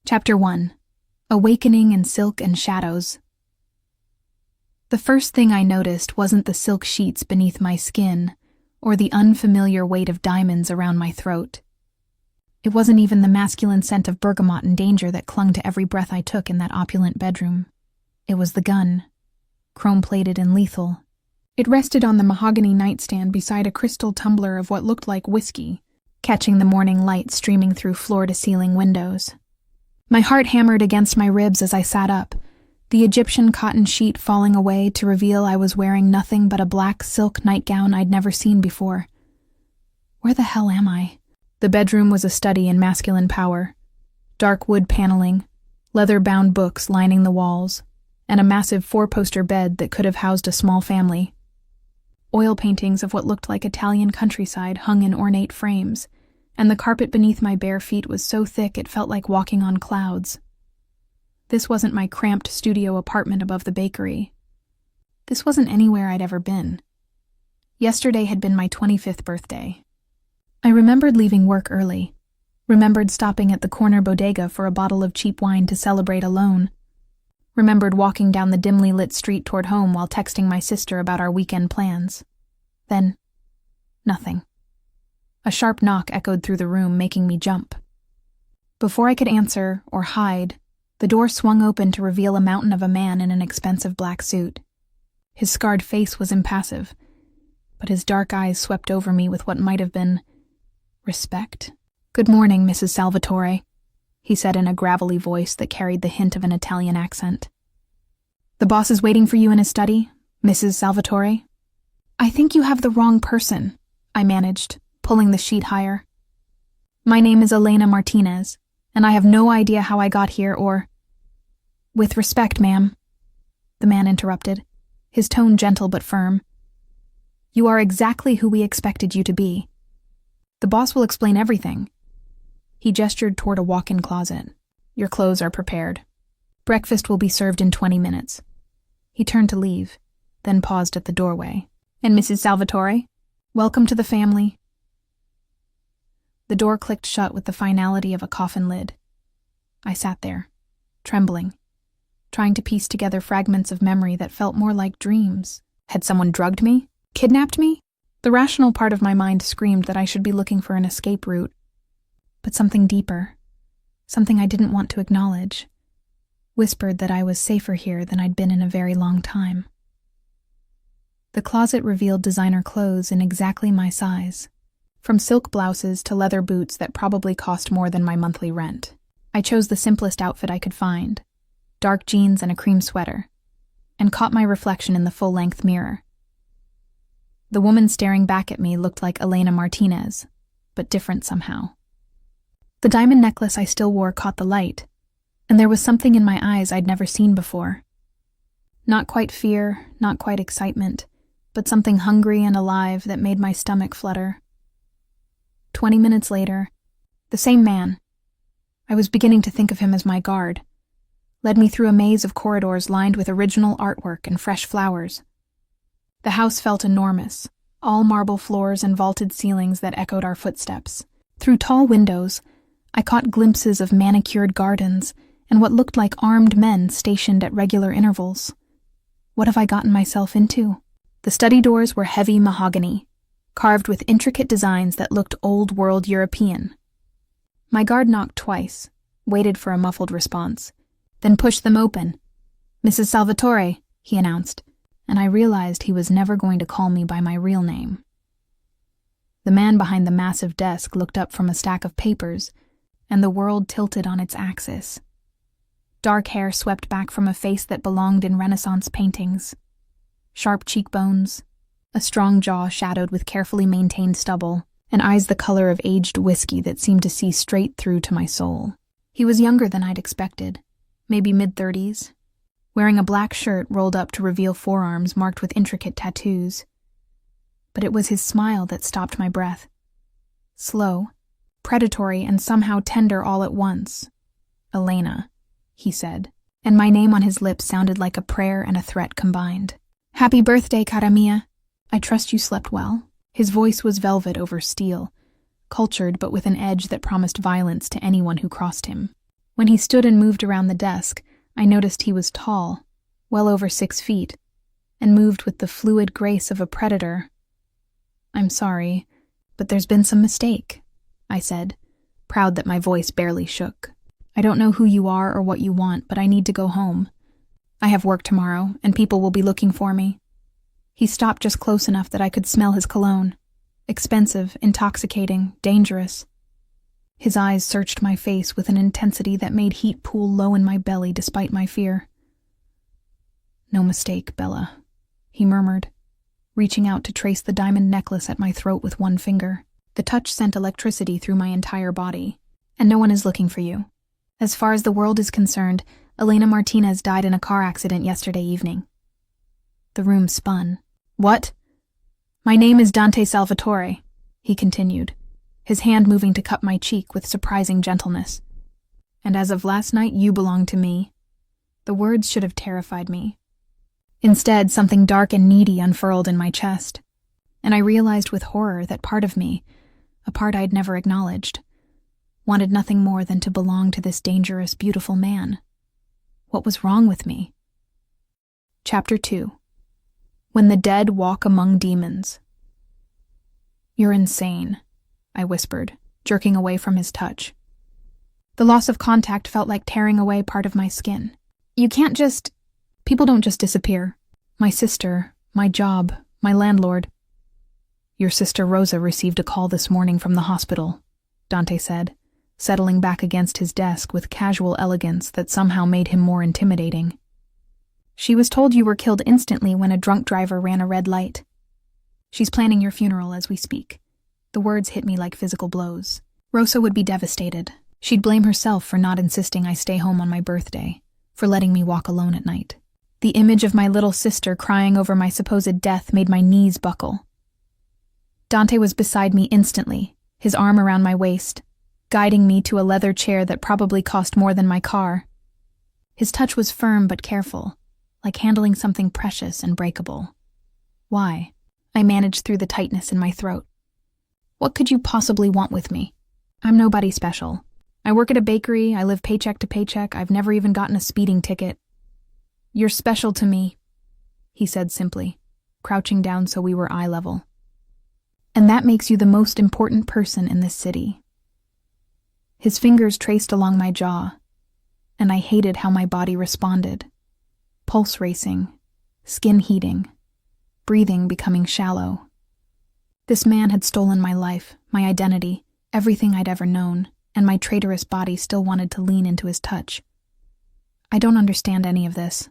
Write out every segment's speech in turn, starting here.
Chapter 1. Awakening in Silk and Shadows. The first thing I noticed wasn't the silk sheets beneath my skin or the unfamiliar weight of diamonds around my throat. It wasn't even the masculine scent of bergamot and danger that clung to every breath I took in that opulent bedroom. It was the gun, chrome-plated and lethal. It rested on the mahogany nightstand beside a crystal tumbler of what looked like whiskey, catching the morning light streaming through floor-to-ceiling windows. My heart hammered against my ribs as I sat up, the Egyptian cotton sheet falling away to reveal I was wearing nothing but a black silk nightgown I'd never seen before. Where the hell am I? The bedroom was a study in masculine power. Dark wood paneling, leather-bound books lining the walls, and a massive four-poster bed that could have housed a small family. Oil paintings of what looked like Italian countryside hung in ornate frames, and the carpet beneath my bare feet was so thick it felt like walking on clouds. This wasn't my cramped studio apartment above the bakery. This wasn't anywhere I'd ever been. Yesterday had been my 25th birthday. I remembered leaving work early, remembered stopping at the corner bodega for a bottle of cheap wine to celebrate alone, remembered walking down the dimly lit street toward home while texting my sister about our weekend plans. Then, nothing. A sharp knock echoed through the room, making me jump. Before I could answer or hide, the door swung open to reveal a mountain of a man in an expensive black suit. His scarred face was impassive, but his dark eyes swept over me with what might have been respect. "Good morning, Mrs. Salvatore," he said in a gravelly voice that carried the hint of an Italian accent. "The boss is waiting for you in his study, Mrs. Salvatore." "I think you have the wrong person," I managed, pulling the sheet higher. "My name is Elena Martinez, and I have no idea how I got here or—" "With respect, ma'am," the man interrupted, his tone gentle but firm. "You are exactly who we expected you to be. The boss will explain everything." He gestured toward a walk-in closet. "Your clothes are prepared. Breakfast will be served in 20 minutes. He turned to leave, then paused at the doorway. "And Mrs. Salvatore, welcome to the family." The door clicked shut with the finality of a coffin lid. I sat there, trembling, trying to piece together fragments of memory that felt more like dreams. Had someone drugged me? Kidnapped me? The rational part of my mind screamed that I should be looking for an escape route. But something deeper, something I didn't want to acknowledge, whispered that I was safer here than I'd been in a very long time. The closet revealed designer clothes in exactly my size, from silk blouses to leather boots that probably cost more than my monthly rent. I chose the simplest outfit I could find, dark jeans and a cream sweater, and caught my reflection in the full-length mirror. The woman staring back at me looked like Elena Martinez, but different somehow. The diamond necklace I still wore caught the light, and there was something in my eyes I'd never seen before. Not quite fear, not quite excitement, but something hungry and alive that made my stomach flutter. 20 minutes later, the same man, I was beginning to think of him as my guard, led me through a maze of corridors lined with original artwork and fresh flowers. The house felt enormous, all marble floors and vaulted ceilings that echoed our footsteps. Through tall windows, I caught glimpses of manicured gardens and what looked like armed men stationed at regular intervals. What have I gotten myself into? The study doors were heavy mahogany, carved with intricate designs that looked old-world European. My guard knocked twice, waited for a muffled response, then pushed them open. "Mrs. Salvatore," he announced, and I realized he was never going to call me by my real name. The man behind the massive desk looked up from a stack of papers, and the world tilted on its axis. Dark hair swept back from a face that belonged in Renaissance paintings. Sharp cheekbones, a strong jaw shadowed with carefully maintained stubble, and eyes the color of aged whiskey that seemed to see straight through to my soul. He was younger than I'd expected, maybe mid-30s, wearing a black shirt rolled up to reveal forearms marked with intricate tattoos. But it was his smile that stopped my breath. Slow, predatory, and somehow tender all at once. "Elena," he said, and my name on his lips sounded like a prayer and a threat combined. "Happy birthday, cara mia. I trust you slept well." His voice was velvet over steel, cultured but with an edge that promised violence to anyone who crossed him. When he stood and moved around the desk, I noticed he was tall, well over 6 feet, and moved with the fluid grace of a predator. "I'm sorry, but there's been some mistake," I said, proud that my voice barely shook. "I don't know who you are or what you want, but I need to go home. I have work tomorrow, and people will be looking for me." He stopped just close enough that I could smell his cologne. Expensive, intoxicating, dangerous. His eyes searched my face with an intensity that made heat pool low in my belly despite my fear. "No mistake, Bella," he murmured, reaching out to trace the diamond necklace at my throat with one finger. The touch sent electricity through my entire body. "And no one is looking for you. As far as the world is concerned, Elena Martinez died in a car accident yesterday evening." The room spun. "What?" "My name is Dante Salvatore," he continued, his hand moving to cup my cheek with surprising gentleness. "And as of last night, you belong to me." The words should have terrified me. Instead, something dark and needy unfurled in my chest, and I realized with horror that part of me, a part I'd never acknowledged, wanted nothing more than to belong to this dangerous, beautiful man. What was wrong with me? Chapter 2. When the Dead Walk Among Demons. "You're insane," I whispered, jerking away from his touch. The loss of contact felt like tearing away part of my skin. "You can't just... People don't just disappear. My sister, my job, my landlord." "Your sister Rosa received a call this morning from the hospital," Dante said, settling back against his desk with casual elegance that somehow made him more intimidating. "She was told you were killed instantly when a drunk driver ran a red light. She's planning your funeral as we speak." The words hit me like physical blows. Rosa would be devastated. She'd blame herself for not insisting I stay home on my birthday, for letting me walk alone at night. The image of my little sister crying over my supposed death made my knees buckle. Dante was beside me instantly, his arm around my waist, guiding me to a leather chair that probably cost more than my car. His touch was firm but careful, like handling something precious and breakable. "Why?" I managed through the tightness in my throat. "What could you possibly want with me? I'm nobody special. I work at a bakery, I live paycheck to paycheck, I've never even gotten a speeding ticket." "You're special to me," he said simply, crouching down so we were eye level. "And that makes you the most important person in this city." His fingers traced along my jaw, and I hated how my body responded. Pulse racing, skin heating, breathing becoming shallow. This man had stolen my life, my identity, everything I'd ever known, and my traitorous body still wanted to lean into his touch. "I don't understand any of this,"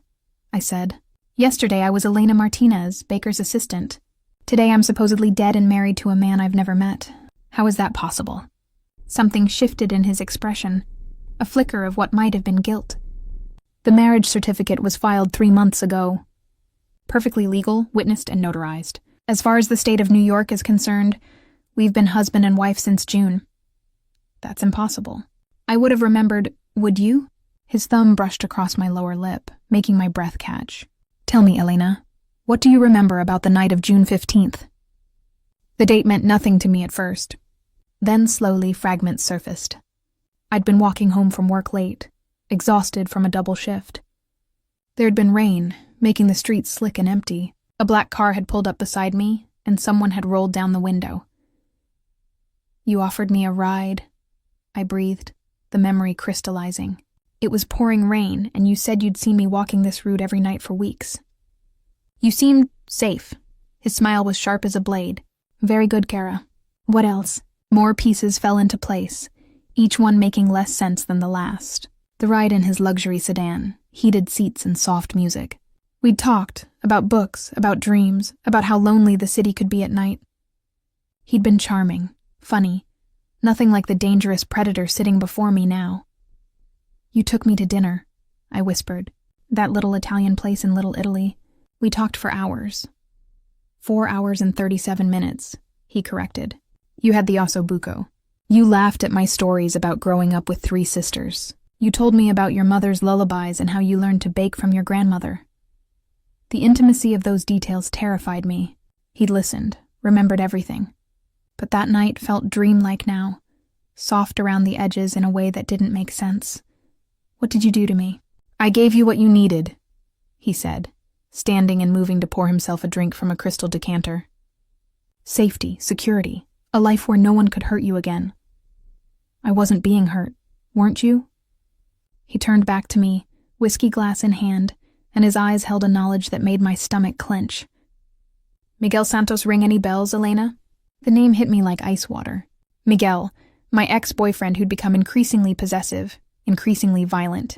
I said. "Yesterday I was Elena Martinez, Baker's assistant. Today I'm supposedly dead and married to a man I've never met. How is that possible?" Something shifted in his expression, a flicker of what might have been guilt. "The marriage certificate was filed 3 months ago. Perfectly legal, witnessed, and notarized. As far as the state of New York is concerned, we've been husband and wife since June." "That's impossible." "I would have remembered, would you?" His thumb brushed across my lower lip, making my breath catch. "Tell me, Elena, what do you remember about the night of June 15th? The date meant nothing to me at first. Then slowly fragments surfaced. I'd been walking home from work late, exhausted from a double shift. There'd been rain, making the streets slick and empty. A black car had pulled up beside me, and someone had rolled down the window. "You offered me a ride," I breathed, the memory crystallizing. "It was pouring rain, and you said you'd see me walking this route every night for weeks. You seemed safe." His smile was sharp as a blade. "Very good, Kara. What else?" More pieces fell into place, each one making less sense than the last. The ride in his luxury sedan, heated seats and soft music. We'd talked, about books, about dreams, about how lonely the city could be at night. He'd been charming, funny, nothing like the dangerous predator sitting before me now. "You took me to dinner," I whispered. "That little Italian place in Little Italy. We talked for hours." 4 hours and 37 minutes, he corrected. "You had the osso buco. You laughed at my stories about growing up with 3 sisters. You told me about your mother's lullabies and how you learned to bake from your grandmother." The intimacy of those details terrified me. He'd listened, remembered everything. But that night felt dreamlike now, soft around the edges in a way that didn't make sense. What did you do to me? I gave you what you needed, he said, standing and moving to pour himself a drink from a crystal decanter. Safety, security, a life where no one could hurt you again. I wasn't being hurt, weren't you? He turned back to me, whiskey glass in hand, and his eyes held a knowledge that made my stomach clench. Miguel Santos ring any bells, Elena? The name hit me like ice water. Miguel, my ex-boyfriend who'd become increasingly possessive, increasingly violent.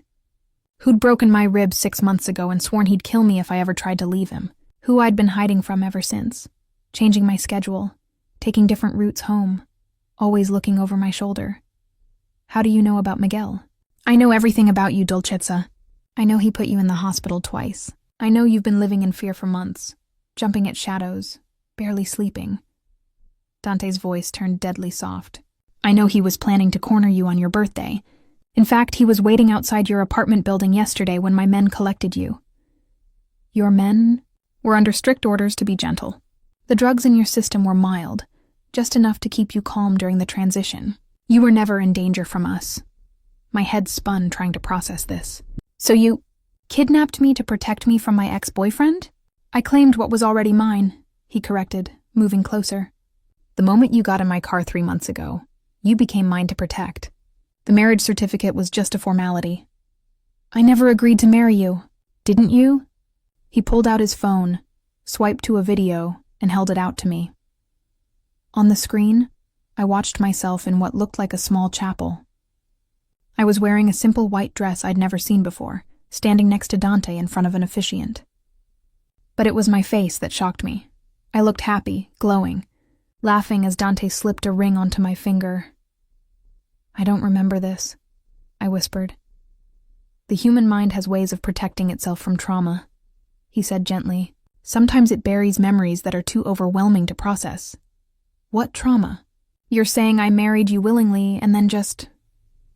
Who'd broken my ribs 6 months ago and sworn he'd kill me if I ever tried to leave him. Who I'd been hiding from ever since. Changing my schedule, taking different routes home, always looking over my shoulder. How do you know about Miguel? I know everything about you, Dolcezza. I know he put you in the hospital twice. I know you've been living in fear for months, jumping at shadows, barely sleeping. Dante's voice turned deadly soft. I know he was planning to corner you on your birthday. In fact, he was waiting outside your apartment building yesterday when my men collected you. Your men were under strict orders to be gentle. The drugs in your system were mild, just enough to keep you calm during the transition. You were never in danger from us. My head spun trying to process this. So you kidnapped me to protect me from my ex-boyfriend? I claimed what was already mine, he corrected, moving closer. The moment you got in my car 3 months ago, you became mine to protect. The marriage certificate was just a formality. I never agreed to marry you, didn't you? He pulled out his phone, swiped to a video, and held it out to me. On the screen, I watched myself in what looked like a small chapel. I was wearing a simple white dress I'd never seen before, standing next to Dante in front of an officiant. But it was my face that shocked me. I looked happy, glowing, laughing as Dante slipped a ring onto my finger. I don't remember this, I whispered. The human mind has ways of protecting itself from trauma, he said gently. Sometimes it buries memories that are too overwhelming to process. What trauma? You're saying I married you willingly and then just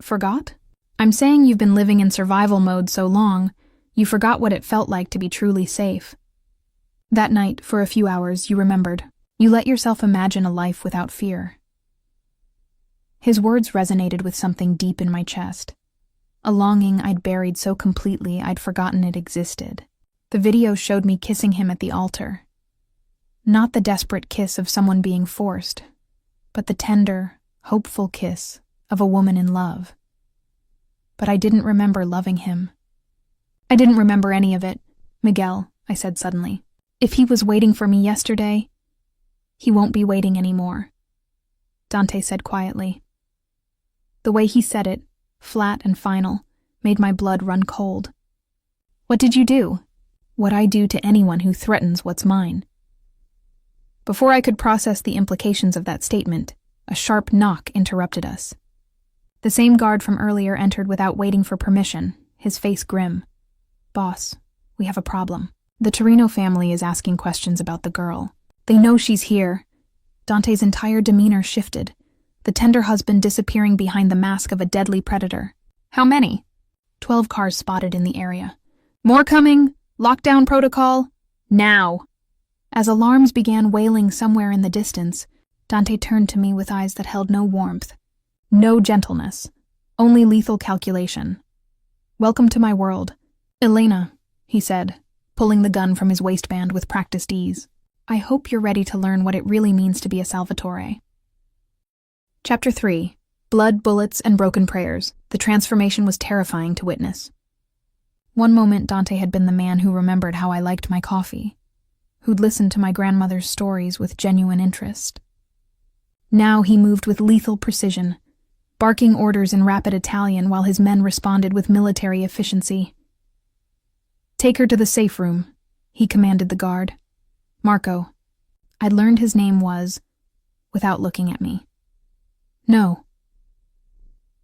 forgot? I'm saying you've been living in survival mode so long, you forgot what it felt like to be truly safe. That night, for a few hours, you remembered. You let yourself imagine a life without fear. His words resonated with something deep in my chest. A longing I'd buried so completely I'd forgotten it existed. The video showed me kissing him at the altar. Not the desperate kiss of someone being forced, but the tender, hopeful kiss of a woman in love. But I didn't remember loving him. I didn't remember any of it. Miguel, I said suddenly. If he was waiting for me yesterday, he won't be waiting anymore. Dante said quietly. The way he said it, flat and final, made my blood run cold. What did you do? What I do to anyone who threatens what's mine. Before I could process the implications of that statement, a sharp knock interrupted us. The same guard from earlier entered without waiting for permission, his face grim. Boss, we have a problem. The Torino family is asking questions about the girl. They know she's here. Dante's entire demeanor shifted, the tender husband disappearing behind the mask of a deadly predator. How many? 12 cars spotted in the area. More coming! Lockdown protocol! Now! As alarms began wailing somewhere in the distance, Dante turned to me with eyes that held no warmth, no gentleness, only lethal calculation. Welcome to my world. Elena, he said, pulling the gun from his waistband with practiced ease. I hope you're ready to learn what it really means to be a Salvatore. Chapter 3. Blood, Bullets, and Broken Prayers. The transformation was terrifying to witness. One moment Dante had been the man who remembered how I liked my coffee, who'd listened to my grandmother's stories with genuine interest. Now he moved with lethal precision, barking orders in rapid Italian while his men responded with military efficiency. Take her to the safe room, he commanded the guard. Marco. I'd learned his name was, without looking at me. No.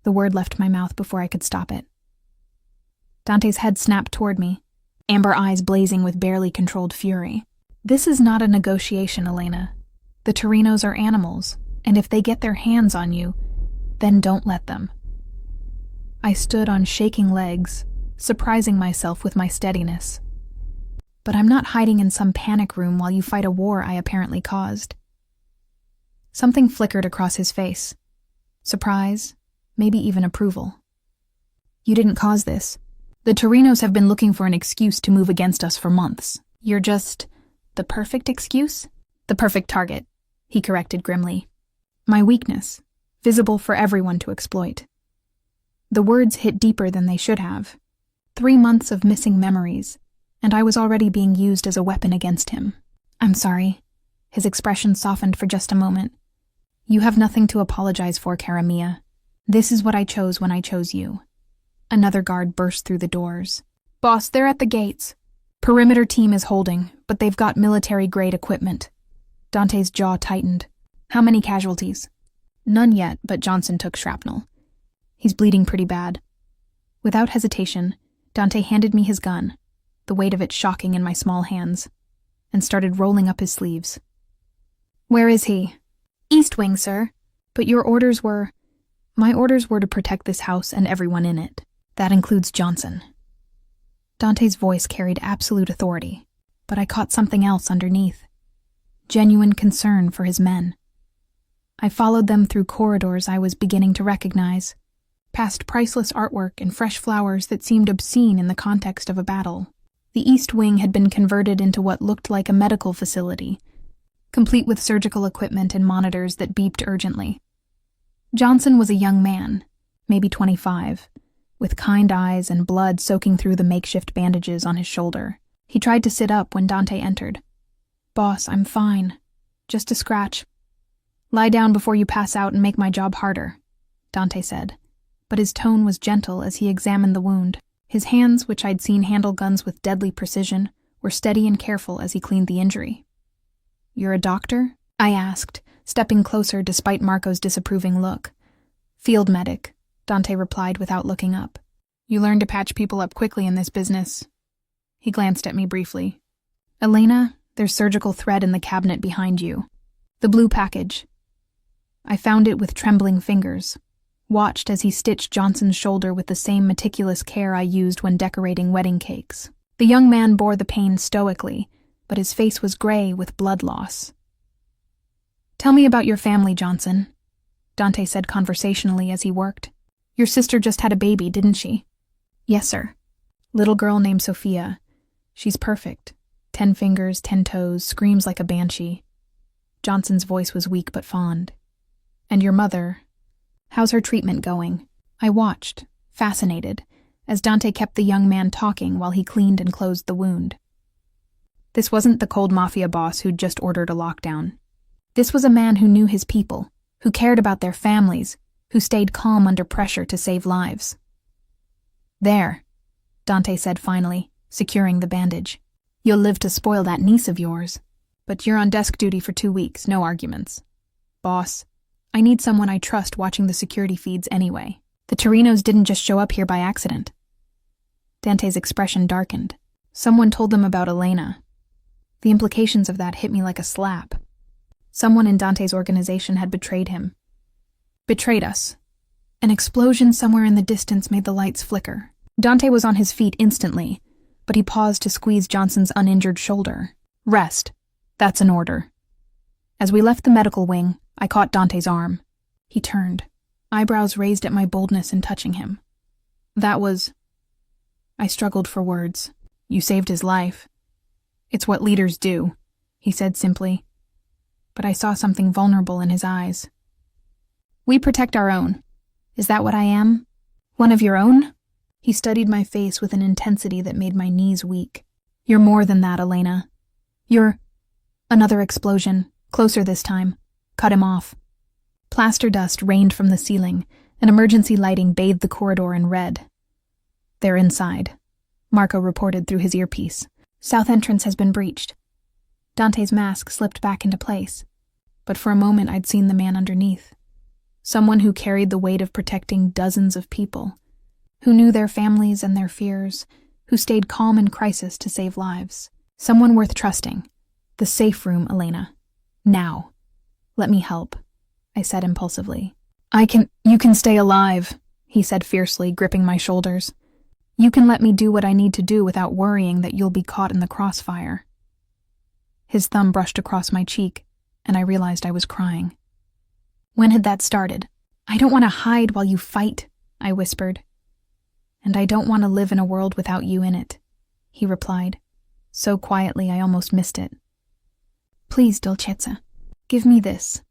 The word left my mouth before I could stop it. Dante's head snapped toward me, amber eyes blazing with barely controlled fury. This is not a negotiation, Elena. The Torinos are animals, and if they get their hands on you, then don't let them. I stood on shaking legs, surprising myself with my steadiness. But I'm not hiding in some panic room while you fight a war I apparently caused. Something flickered across his face. Surprise, maybe even approval. You didn't cause this. The Torinos have been looking for an excuse to move against us for months. You're just the perfect excuse? The perfect target, he corrected grimly. My weakness, visible for everyone to exploit. The words hit deeper than they should have. 3 months of missing memories, and I was already being used as a weapon against him. I'm sorry. His expression softened for just a moment. You have nothing to apologize for, Cara Mia. This is what I chose when I chose you. Another guard burst through the doors. Boss, they're at the gates. Perimeter team is holding, but they've got military-grade equipment. Dante's jaw tightened. How many casualties? None yet, but Johnson took shrapnel. He's bleeding pretty bad. Without hesitation, Dante handed me his gun, the weight of it shocking in my small hands, and started rolling up his sleeves. Where is he? East Wing, sir. But your orders were... My orders were to protect this house and everyone in it. That includes Johnson. Dante's voice carried absolute authority, but I caught something else underneath. Genuine concern for his men. I followed them through corridors I was beginning to recognize, past priceless artwork and fresh flowers that seemed obscene in the context of a battle. The East Wing had been converted into what looked like a medical facility, complete with surgical equipment and monitors that beeped urgently. Johnson was a young man, maybe 25, with kind eyes and blood soaking through the makeshift bandages on his shoulder. He tried to sit up when Dante entered. Boss, I'm fine. Just a scratch. Lie down before you pass out and make my job harder, Dante said, but his tone was gentle as he examined the wound. His hands, which I'd seen handle guns with deadly precision, were steady and careful as he cleaned the injury. You're a doctor? I asked, stepping closer despite Marco's disapproving look. Field medic, Dante replied without looking up. You learn to patch people up quickly in this business. He glanced at me briefly. Elena, there's surgical thread in the cabinet behind you. The blue package. I found it with trembling fingers, watched as he stitched Johnson's shoulder with the same meticulous care I used when decorating wedding cakes. The young man bore the pain stoically, but his face was gray with blood loss. Tell me about your family, Johnson, Dante said conversationally as he worked. Your sister just had a baby, didn't she? Yes, sir. Little girl named Sophia. She's perfect. 10 fingers, 10 toes, screams like a banshee. Johnson's voice was weak but fond. And your mother, how's her treatment going? I watched, fascinated, as Dante kept the young man talking while he cleaned and closed the wound. This wasn't the cold Mafia boss who'd just ordered a lockdown. This was a man who knew his people, who cared about their families, who stayed calm under pressure to save lives. There, Dante said finally, securing the bandage. You'll live to spoil that niece of yours. But you're on desk duty for 2 weeks, no arguments. Boss, I need someone I trust watching the security feeds anyway. The Torinos didn't just show up here by accident. Dante's expression darkened. Someone told them about Elena. The implications of that hit me like a slap. Someone in Dante's organization had betrayed him. Betrayed us. An explosion somewhere in the distance made the lights flicker. Dante was on his feet instantly, but he paused to squeeze Johnson's uninjured shoulder. Rest. That's an order. As we left the medical wing, I caught Dante's arm. He turned, eyebrows raised at my boldness in touching him. That was... I struggled for words. You saved his life. It's what leaders do, he said simply. But I saw something vulnerable in his eyes. We protect our own. Is that what I am? One of your own? He studied my face with an intensity that made my knees weak. You're more than that, Elena. You're... Another explosion, closer this time. Cut him off. Plaster dust rained from the ceiling, and emergency lighting bathed the corridor in red. They're inside, Marco reported through his earpiece. South entrance has been breached. Dante's mask slipped back into place, but for a moment I'd seen the man underneath. Someone who carried the weight of protecting dozens of people, who knew their families and their fears, who stayed calm in crisis to save lives. Someone worth trusting. The safe room, Elena. Now. Let me help, I said impulsively. You can stay alive, he said fiercely, gripping my shoulders. You can let me do what I need to do without worrying that you'll be caught in the crossfire. His thumb brushed across my cheek, and I realized I was crying. When had that started? I don't want to hide while you fight, I whispered. and I don't want to live in a world without you in it, he replied, so quietly I almost missed it. Please, Dolcezza, give me this.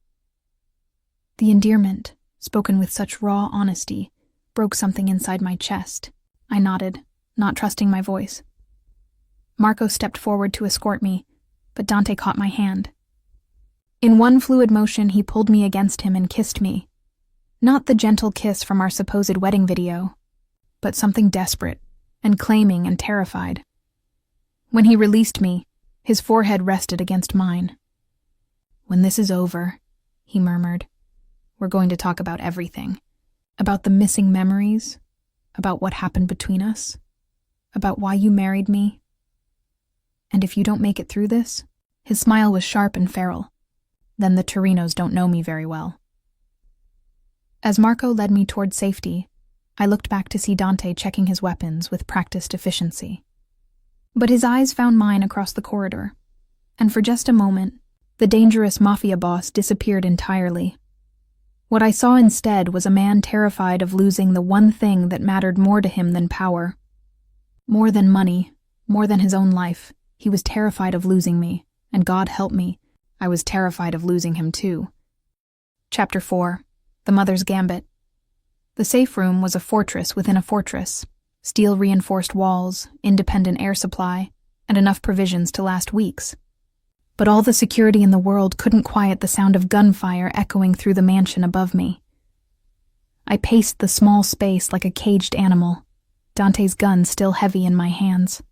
The endearment, spoken with such raw honesty, broke something inside my chest. I nodded, not trusting my voice. Marco stepped forward to escort me, but Dante caught my hand. In one fluid motion, he pulled me against him and kissed me. Not the gentle kiss from our supposed wedding video, but something desperate and claiming and terrified. When he released me, his forehead rested against mine. When this is over, he murmured, we're going to talk about everything. About the missing memories, about what happened between us, about why you married me. And if you don't make it through this, his smile was sharp and feral, then the Torinos don't know me very well. As Marco led me toward safety, I looked back to see Dante checking his weapons with practiced efficiency. But his eyes found mine across the corridor, and for just a moment, the dangerous Mafia boss disappeared entirely. What I saw instead was a man terrified of losing the one thing that mattered more to him than power. More than money, more than his own life, he was terrified of losing me, and God help me, I was terrified of losing him too. Chapter 4. The Mother's Gambit. The safe room was a fortress within a fortress. Steel-reinforced walls, independent air supply, and enough provisions to last weeks. But all the security in the world couldn't quiet the sound of gunfire echoing through the mansion above me. I paced the small space like a caged animal, Dante's gun still heavy in my hands.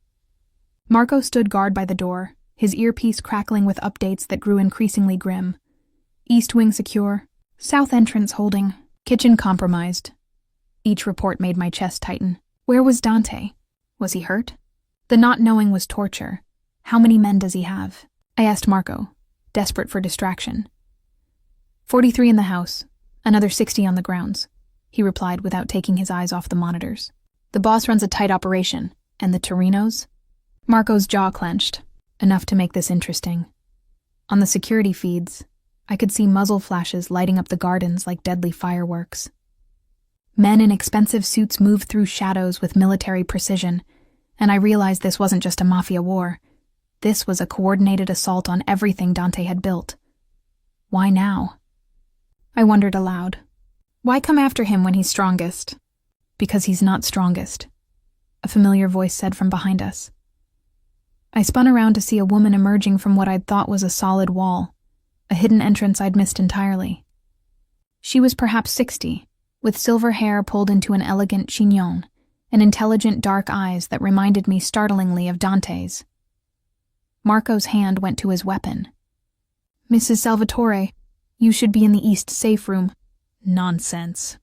Marco stood guard by the door, his earpiece crackling with updates that grew increasingly grim. East wing secure, south entrance holding, kitchen compromised. Each report made my chest tighten. Where was Dante? Was he hurt? The not knowing was torture. How many men does he have? I asked Marco, desperate for distraction. 43 in the house, another 60 on the grounds, he replied without taking his eyes off the monitors. The boss runs a tight operation, and the Torinos? Marco's jaw clenched, enough to make this interesting. On the security feeds, I could see muzzle flashes lighting up the gardens like deadly fireworks. Men in expensive suits moved through shadows with military precision, and I realized this wasn't just a mafia war. This was a coordinated assault on everything Dante had built. Why now? I wondered aloud. Why come after him when he's strongest? Because he's not strongest, a familiar voice said from behind us. I spun around to see a woman emerging from what I'd thought was a solid wall, a hidden entrance I'd missed entirely. She was perhaps 60, with silver hair pulled into an elegant chignon, and intelligent dark eyes that reminded me startlingly of Dante's. Marco's hand went to his weapon. Mrs. Salvatore, you should be in the East safe room. Nonsense.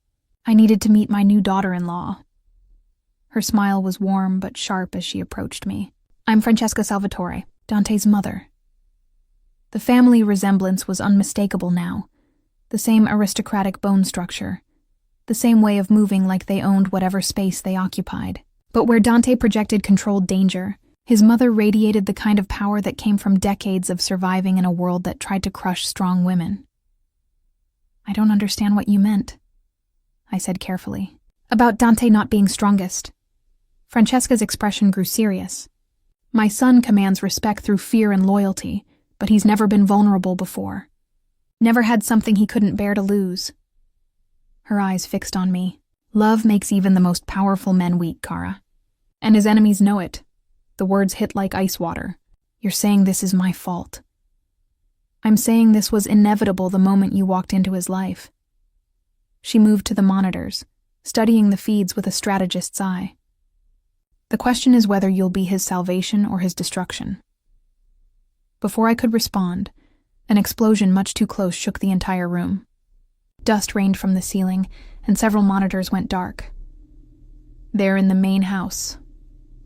I needed to meet my new daughter-in-law. Her smile was warm but sharp as she approached me. I'm Francesca Salvatore, Dante's mother. The family resemblance was unmistakable now. The same aristocratic bone structure. The same way of moving like they owned whatever space they occupied. But where Dante projected controlled danger, his mother radiated the kind of power that came from decades of surviving in a world that tried to crush strong women. I don't understand what you meant, I said carefully. About Dante not being strongest. Francesca's expression grew serious. My son commands respect through fear and loyalty, but he's never been vulnerable before. Never had something he couldn't bear to lose. Her eyes fixed on me. Love makes even the most powerful men weak, Kara. And his enemies know it. The words hit like ice water. You're saying this is my fault. I'm saying this was inevitable the moment you walked into his life. She moved to the monitors, studying the feeds with a strategist's eye. The question is whether you'll be his salvation or his destruction. Before I could respond, an explosion much too close shook the entire room. Dust rained from the ceiling, and several monitors went dark. They're in the main house,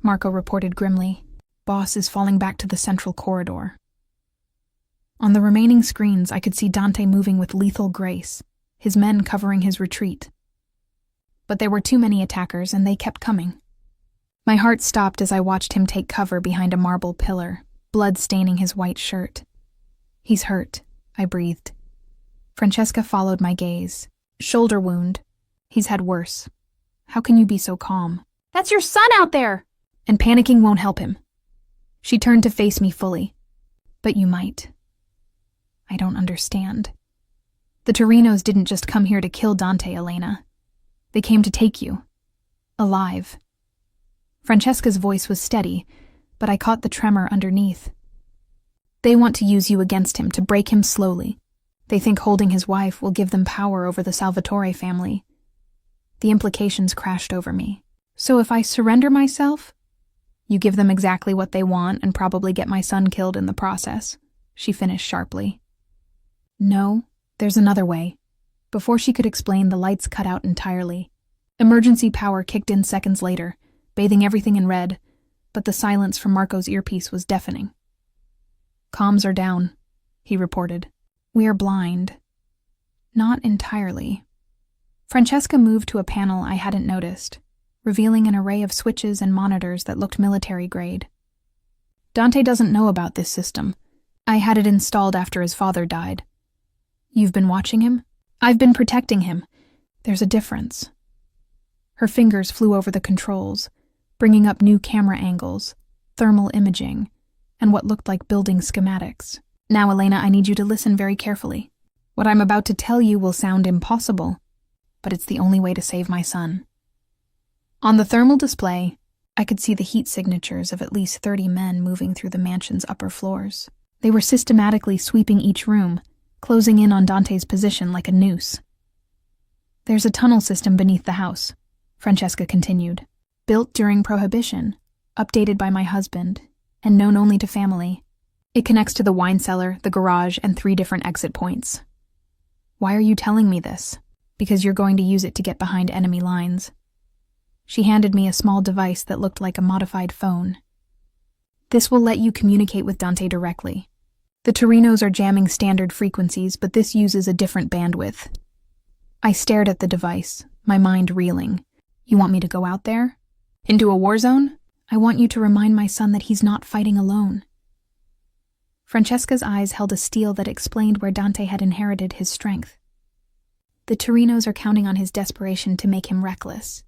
Marco reported grimly. Boss is falling back to the central corridor. On the remaining screens, I could see Dante moving with lethal grace, his men covering his retreat. But there were too many attackers, and they kept coming. My heart stopped as I watched him take cover behind a marble pillar, blood staining his white shirt. He's hurt, I breathed. Francesca followed my gaze. Shoulder wound. He's had worse. How can you be so calm? That's your son out there! And panicking won't help him. She turned to face me fully. But you might. I don't understand. The Torinos didn't just come here to kill Dante, Elena. They came to take you. Alive. Francesca's voice was steady, but I caught the tremor underneath. They want to use you against him, to break him slowly. They think holding his wife will give them power over the Salvatore family. The implications crashed over me. So if I surrender myself, you give them exactly what they want and probably get my son killed in the process, she finished sharply. No, there's another way. Before she could explain, the lights cut out entirely. Emergency power kicked in seconds later, bathing everything in red, but the silence from Marco's earpiece was deafening. Comms are down, he reported. We are blind. Not entirely. Francesca moved to a panel I hadn't noticed, revealing an array of switches and monitors that looked military-grade. Dante doesn't know about this system. I had it installed after his father died. You've been watching him? I've been protecting him. There's a difference. Her fingers flew over the controls, bringing up new camera angles, thermal imaging, and what looked like building schematics. Now, Elena, I need you to listen very carefully. What I'm about to tell you will sound impossible, but it's the only way to save my son. On the thermal display, I could see the heat signatures of at least 30 men moving through the mansion's upper floors. They were systematically sweeping each room, closing in on Dante's position like a noose. There's a tunnel system beneath the house, Francesca continued. Built during Prohibition, updated by my husband, and known only to family. It connects to the wine cellar, the garage, and 3 different exit points. Why are you telling me this? Because you're going to use it to get behind enemy lines. She handed me a small device that looked like a modified phone. This will let you communicate with Dante directly. The Torinos are jamming standard frequencies, but this uses a different bandwidth. I stared at the device, my mind reeling. You want me to go out there? Into a war zone? I want you to remind my son that he's not fighting alone. Francesca's eyes held a steel that explained where Dante had inherited his strength. The Torinos are counting on his desperation to make him reckless.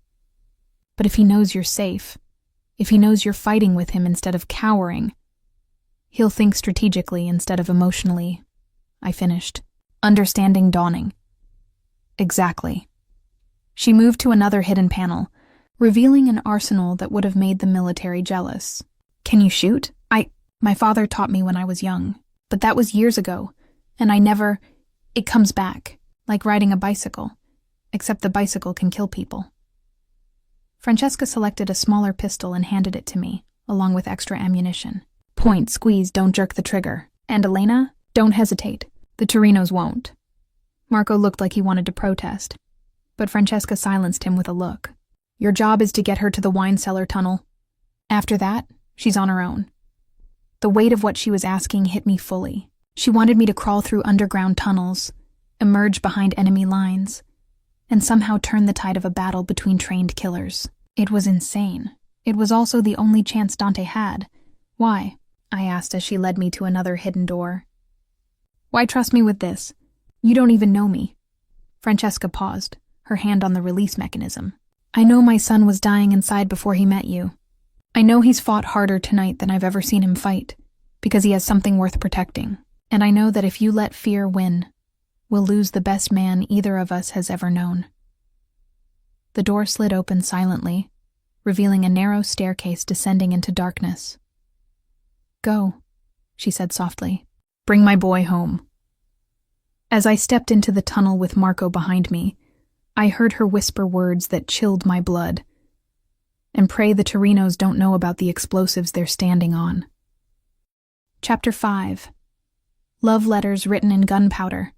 But if he knows you're safe, if he knows you're fighting with him instead of cowering, he'll think strategically instead of emotionally, I finished, understanding dawning. Exactly. She moved to another hidden panel, revealing an arsenal that would have made the military jealous. Can you shoot? My father taught me when I was young, but that was years ago, and it comes back, like riding a bicycle, except the bicycle can kill people. Francesca selected a smaller pistol and handed it to me, along with extra ammunition. Point, squeeze, don't jerk the trigger. And Elena, don't hesitate. The Torinos won't. Marco looked like he wanted to protest, but Francesca silenced him with a look. Your job is to get her to the wine cellar tunnel. After that, she's on her own. The weight of what she was asking hit me fully. She wanted me to crawl through underground tunnels, emerge behind enemy lines, and somehow turn the tide of a battle between trained killers. It was insane. It was also the only chance Dante had. Why? I asked as she led me to another hidden door. Why trust me with this? You don't even know me. Francesca paused, her hand on the release mechanism. I know my son was dying inside before he met you. I know he's fought harder tonight than I've ever seen him fight, because he has something worth protecting. And I know that if you let fear win, we'll lose the best man either of us has ever known. The door slid open silently, revealing a narrow staircase descending into darkness. Go, she said softly. Bring my boy home. As I stepped into the tunnel with Marco behind me, I heard her whisper words that chilled my blood. And pray the Torinos don't know about the explosives they're standing on. Chapter 5. Love letters written in gunpowder.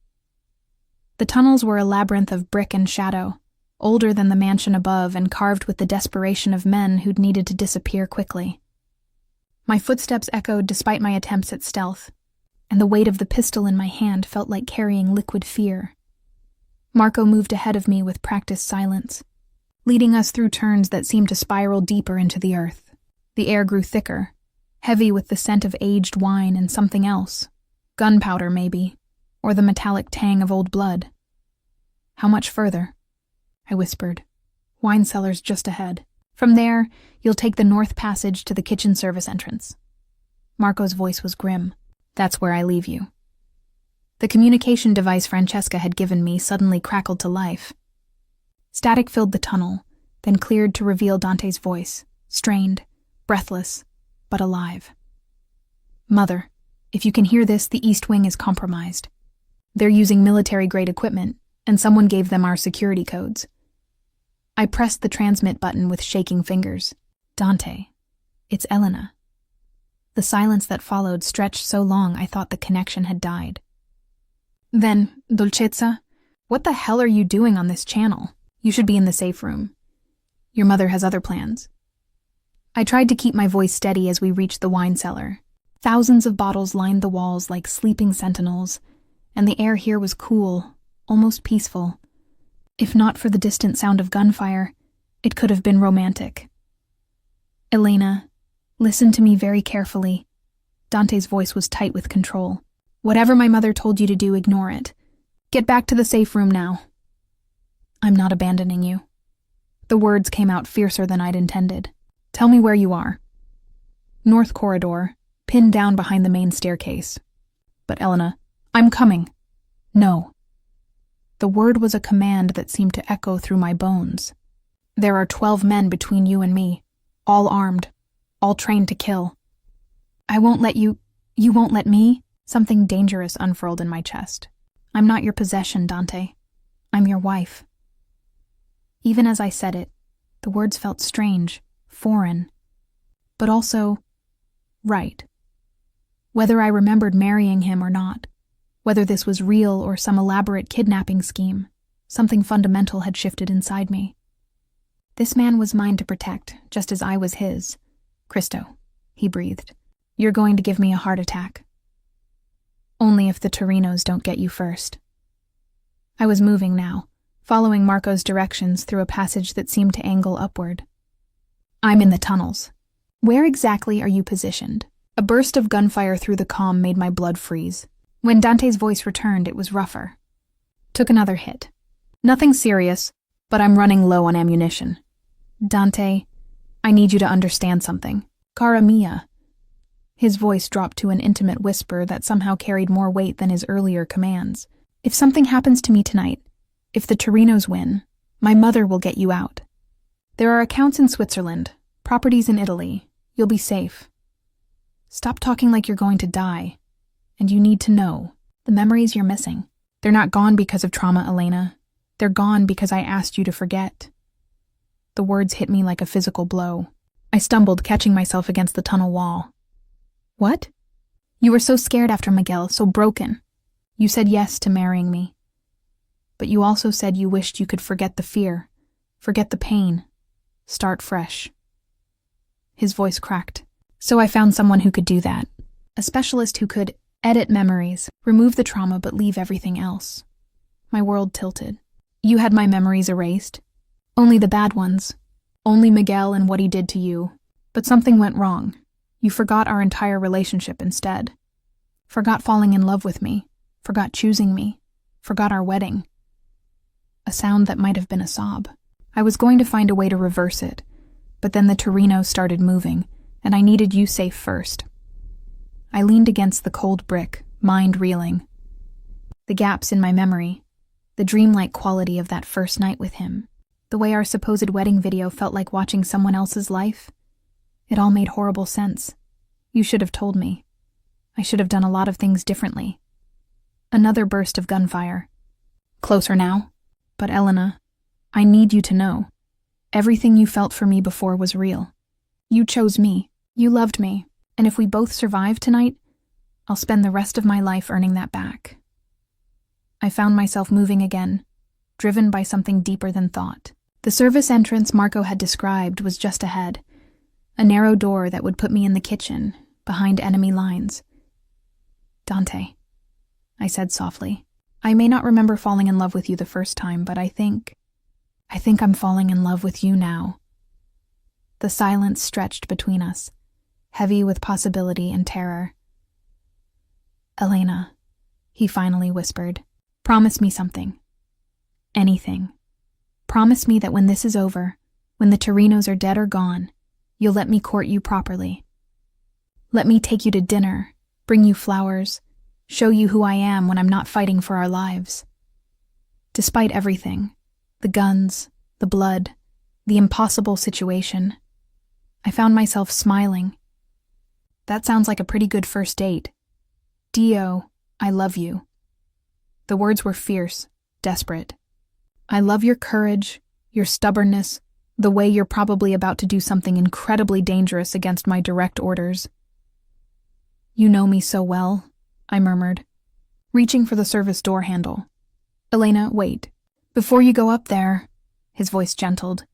The tunnels were a labyrinth of brick and shadow, older than the mansion above and carved with the desperation of men who'd needed to disappear quickly. My footsteps echoed despite my attempts at stealth, and the weight of the pistol in my hand felt like carrying liquid fear. Marco moved ahead of me with practiced silence, leading us through turns that seemed to spiral deeper into the earth. The air grew thicker, heavy with the scent of aged wine and something else. Gunpowder, maybe, or the metallic tang of old blood. How much further? I whispered. Wine cellars just ahead. From there, you'll take the north passage to the kitchen service entrance. Marco's voice was grim. That's where I leave you. The communication device Francesca had given me suddenly crackled to life. Static filled the tunnel, then cleared to reveal Dante's voice, strained, breathless, but alive. Mother, if you can hear this, the East Wing is compromised. They're using military-grade equipment, and someone gave them our security codes. I pressed the transmit button with shaking fingers. Dante, it's Elena. The silence that followed stretched so long I thought the connection had died. Then, Dolcezza, what the hell are you doing on this channel? You should be in the safe room. Your mother has other plans. I tried to keep my voice steady as we reached the wine cellar. Thousands of bottles lined the walls like sleeping sentinels, and the air here was cool, almost peaceful. If not for the distant sound of gunfire, it could have been romantic. Elena, listen to me very carefully. Dante's voice was tight with control. Whatever my mother told you to do, ignore it. Get back to the safe room now. I'm not abandoning you. The words came out fiercer than I'd intended. Tell me where you are. North corridor, pinned down behind the main staircase. But Elena, I'm coming. No. The word was a command that seemed to echo through my bones. There are 12 men between you and me, all armed, all trained to kill. I won't let you won't let me? Something dangerous unfurled in my chest. I'm not your possession, Dante. I'm your wife. Even as I said it, the words felt strange, foreign, but also right. Whether I remembered marrying him or not, whether this was real or some elaborate kidnapping scheme, something fundamental had shifted inside me. This man was mine to protect, just as I was his. Cristo, he breathed, you're going to give me a heart attack. Only if the Torinos don't get you first. I was moving now, following Marco's directions through a passage that seemed to angle upward. I'm in the tunnels. Where exactly are you positioned? A burst of gunfire through the comm made my blood freeze. When Dante's voice returned, it was rougher. Took another hit. Nothing serious, but I'm running low on ammunition. Dante, I need you to understand something. Cara mia. His voice dropped to an intimate whisper that somehow carried more weight than his earlier commands. If something happens to me tonight, if the Torinos win, my mother will get you out. There are accounts in Switzerland, properties in Italy. You'll be safe. Stop talking like you're going to die. And you need to know, the memories you're missing. They're not gone because of trauma, Elena. They're gone because I asked you to forget. The words hit me like a physical blow. I stumbled, catching myself against the tunnel wall. What? You were so scared after Miguel, so broken. You said yes to marrying me. But you also said you wished you could forget the fear, forget the pain, start fresh. His voice cracked. So I found someone who could do that. A specialist who could edit memories, remove the trauma but leave everything else. My world tilted. You had my memories erased. Only the bad ones. Only Miguel and what he did to you. But something went wrong. You forgot our entire relationship instead. Forgot falling in love with me. Forgot choosing me. Forgot our wedding. A sound that might have been a sob. I was going to find a way to reverse it, but then the Torinos started moving, and I needed you safe first. I leaned against the cold brick, mind reeling. The gaps in my memory, the dreamlike quality of that first night with him, the way our supposed wedding video felt like watching someone else's life. It all made horrible sense. You should have told me. I should have done a lot of things differently. Another burst of gunfire. Closer now. But Elena, I need you to know. Everything you felt for me before was real. You chose me. You loved me. And if we both survive tonight, I'll spend the rest of my life earning that back. I found myself moving again, driven by something deeper than thought. The service entrance Marco had described was just ahead, a narrow door that would put me in the kitchen, behind enemy lines. Dante, I said softly, I may not remember falling in love with you the first time, but I think I'm falling in love with you now. The silence stretched between us, heavy with possibility and terror. Elena, he finally whispered, promise me something. Anything. Promise me that when this is over, When the Torinos are dead or gone, you'll let me court you properly. Let me take you to dinner, bring you flowers, show you who I am when I'm not fighting for our lives. Despite everything, the guns, the blood, the impossible situation, I found myself smiling. That sounds like a pretty good first date. Dio, I love you. The words were fierce, desperate. I love your courage, your stubbornness, the way you're probably about to do something incredibly dangerous against my direct orders. You know me so well, I murmured, reaching for the service door handle. Elena, wait. Before you go up there, his voice gentled.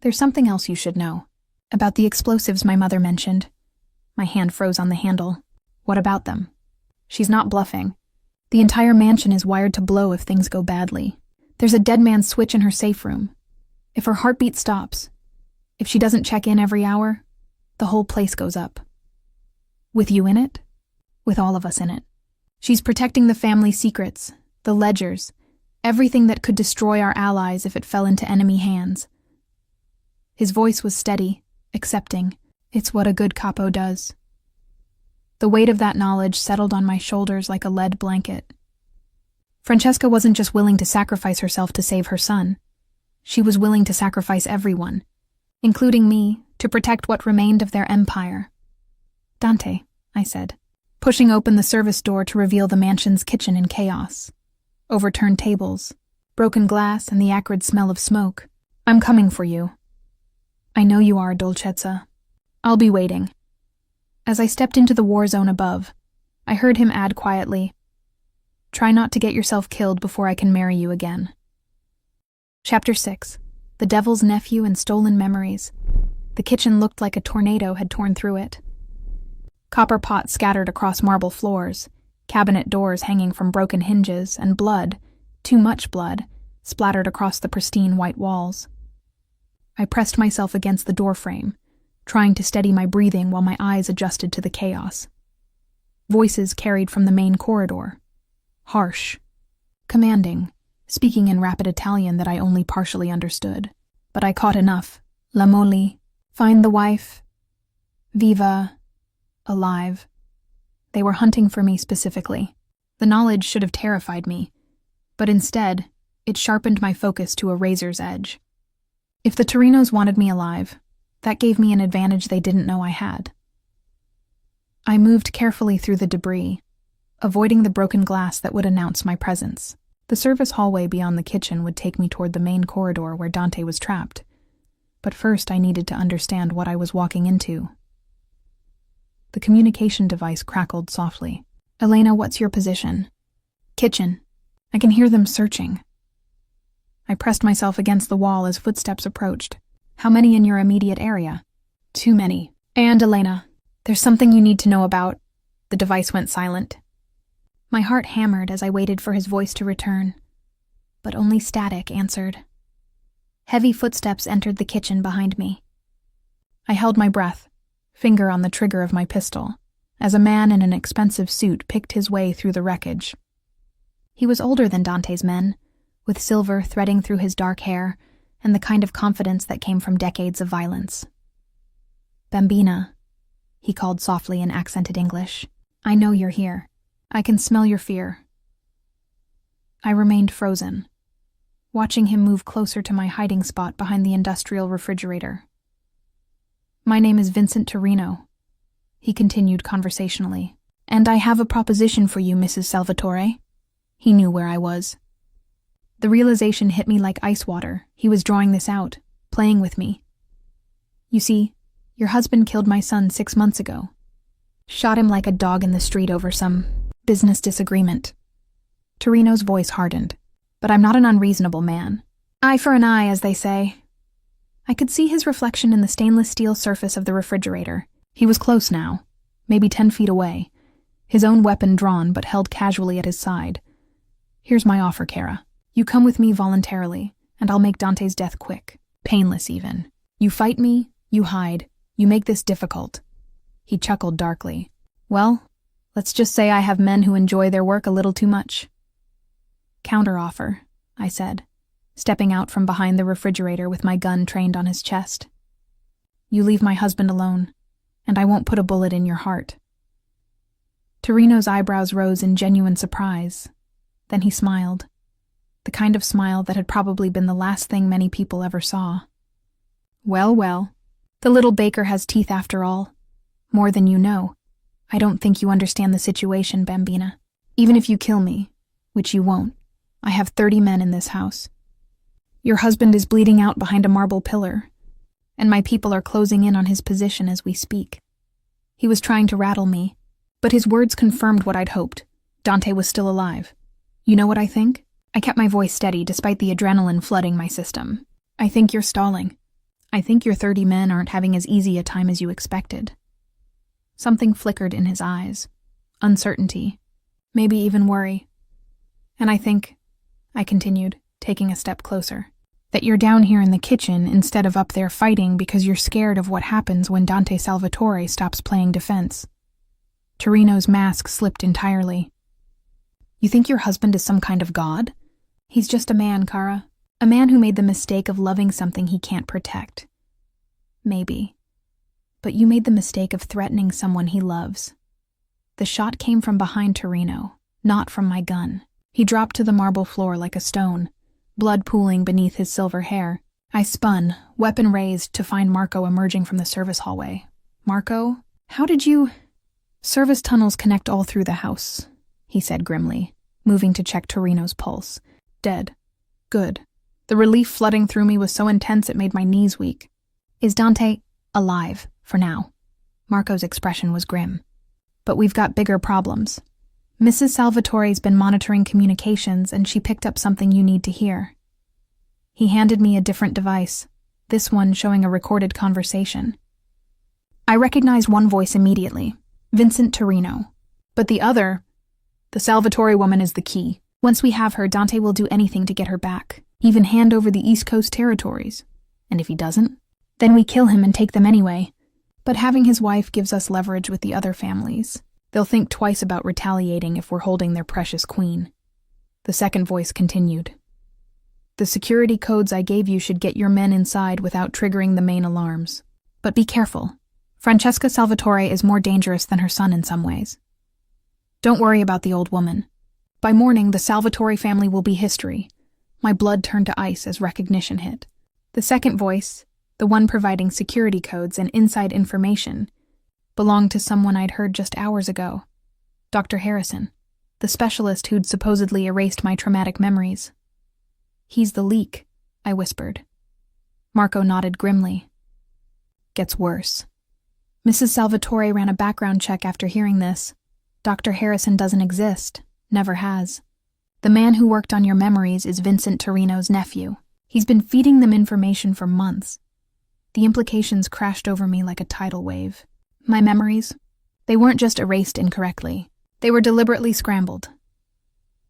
There's something else you should know. About the explosives my mother mentioned. My hand froze on the handle. What about them? She's not bluffing. The entire mansion is wired to blow if things go badly. There's a dead man's switch in her safe room. If her heartbeat stops, if she doesn't check in every hour, the whole place goes up. With you in it? With all of us in it. She's protecting the family secrets, the ledgers, everything that could destroy our allies if it fell into enemy hands. His voice was steady, accepting. It's what a good capo does. The weight of that knowledge settled on my shoulders like a lead blanket. Francesca wasn't just willing to sacrifice herself to save her son. She was willing to sacrifice everyone, including me, to protect what remained of their empire. Dante, I said, pushing open the service door to reveal the mansion's kitchen in chaos. Overturned tables, broken glass, and the acrid smell of smoke. I'm coming for you. I know you are, Dolcezza. I'll be waiting. As I stepped into the war zone above, I heard him add quietly, Try not to get yourself killed before I can marry you again. Chapter 6. The Devil's Nephew and Stolen Memories. The kitchen looked like a tornado had torn through it. Copper pots scattered across marble floors, cabinet doors hanging from broken hinges, and blood, too much blood, splattered across the pristine white walls. I pressed myself against the doorframe, trying to steady my breathing while my eyes adjusted to the chaos. Voices carried from the main corridor. Harsh, commanding, speaking in rapid Italian that I only partially understood. But I caught enough. La moglie, find the wife. Viva, alive. They were hunting for me specifically. The knowledge should have terrified me, but instead, it sharpened my focus to a razor's edge. If the Torinos wanted me alive, that gave me an advantage they didn't know I had. I moved carefully through the debris, avoiding the broken glass that would announce my presence. The service hallway beyond the kitchen would take me toward the main corridor where Dante was trapped. But first I needed to understand what I was walking into. The communication device crackled softly. Elena, what's your position? Kitchen. I can hear them searching. I pressed myself against the wall as footsteps approached. How many in your immediate area? Too many. And Elena, there's something you need to know about. The device went silent. My heart hammered as I waited for his voice to return, but only static answered. Heavy footsteps entered the kitchen behind me. I held my breath, finger on the trigger of my pistol, as a man in an expensive suit picked his way through the wreckage. He was older than Dante's men, with silver threading through his dark hair and the kind of confidence that came from decades of violence. Bambina, he called softly in accented English. I know you're here. I can smell your fear. I remained frozen, watching him move closer to my hiding spot behind the industrial refrigerator. My name is Vincent Torino, he continued conversationally, and I have a proposition for you, Mrs. Salvatore. He knew where I was. The realization hit me like ice water. He was drawing this out, playing with me. You see, your husband killed my son 6 months ago. Shot him like a dog in the street over some business disagreement. Torino's voice hardened. But I'm not an unreasonable man. Eye for an eye, as they say. I could see his reflection in the stainless steel surface of the refrigerator. He was close now, maybe 10 feet away, his own weapon drawn but held casually at his side. Here's my offer, Kara. You come with me voluntarily, and I'll make Dante's death quick, painless even. You fight me, you hide, you make this difficult. He chuckled darkly. Well, let's just say I have men who enjoy their work a little too much. Counteroffer, I said, stepping out from behind the refrigerator with my gun trained on his chest. You leave my husband alone, and I won't put a bullet in your heart. Torino's eyebrows rose in genuine surprise. Then he smiled, the kind of smile that had probably been the last thing many people ever saw. Well, well, the little baker has teeth after all. More than you know. I don't think you understand the situation, Bambina. Even if you kill me, which you won't, I have 30 men in this house. Your husband is bleeding out behind a marble pillar, and my people are closing in on his position as we speak. He was trying to rattle me, but his words confirmed what I'd hoped. Dante was still alive. You know what I think? I kept my voice steady despite the adrenaline flooding my system. I think you're stalling. I think your 30 men aren't having as easy a time as you expected. Something flickered in his eyes. Uncertainty. Maybe even worry. And I think, I continued, taking a step closer, that you're down here in the kitchen instead of up there fighting because you're scared of what happens when Dante Salvatore stops playing defense. Torino's mask slipped entirely. You think your husband is some kind of god? He's just a man, Cara. A man who made the mistake of loving something he can't protect. Maybe. But you made the mistake of threatening someone he loves. The shot came from behind Torino, not from my gun. He dropped to the marble floor like a stone, blood pooling beneath his silver hair. I spun, weapon raised, to find Marco emerging from the service hallway. Marco, how did you... Service tunnels connect all through the house, he said grimly, moving to check Torino's pulse. Dead. Good. The relief flooding through me was so intense it made my knees weak. Is Dante alive, for now? Marco's expression was grim. But we've got bigger problems. Mrs. Salvatore's been monitoring communications and she picked up something you need to hear. He handed me a different device, this one showing a recorded conversation. I recognized one voice immediately, Vincent Torino. But the other, the Salvatore woman, is the key. Once we have her, Dante will do anything to get her back, even hand over the East Coast territories. And if he doesn't, then we kill him and take them anyway. But having his wife gives us leverage with the other families. They'll think twice about retaliating if we're holding their precious queen. The second voice continued. The security codes I gave you should get your men inside without triggering the main alarms. But be careful. Francesca Salvatore is more dangerous than her son in some ways. Don't worry about the old woman. By morning, the Salvatore family will be history. My blood turned to ice as recognition hit. The second voice, the one providing security codes and inside information, belonged to someone I'd heard just hours ago. Dr. Harrison, the specialist who'd supposedly erased my traumatic memories. He's the leak, I whispered. Marco nodded grimly. Gets worse. Mrs. Salvatore ran a background check after hearing this. Dr. Harrison doesn't exist, never has. The man who worked on your memories is Vincent Torino's nephew. He's been feeding them information for months. The implications crashed over me like a tidal wave. My memories, they weren't just erased incorrectly. They were deliberately scrambled.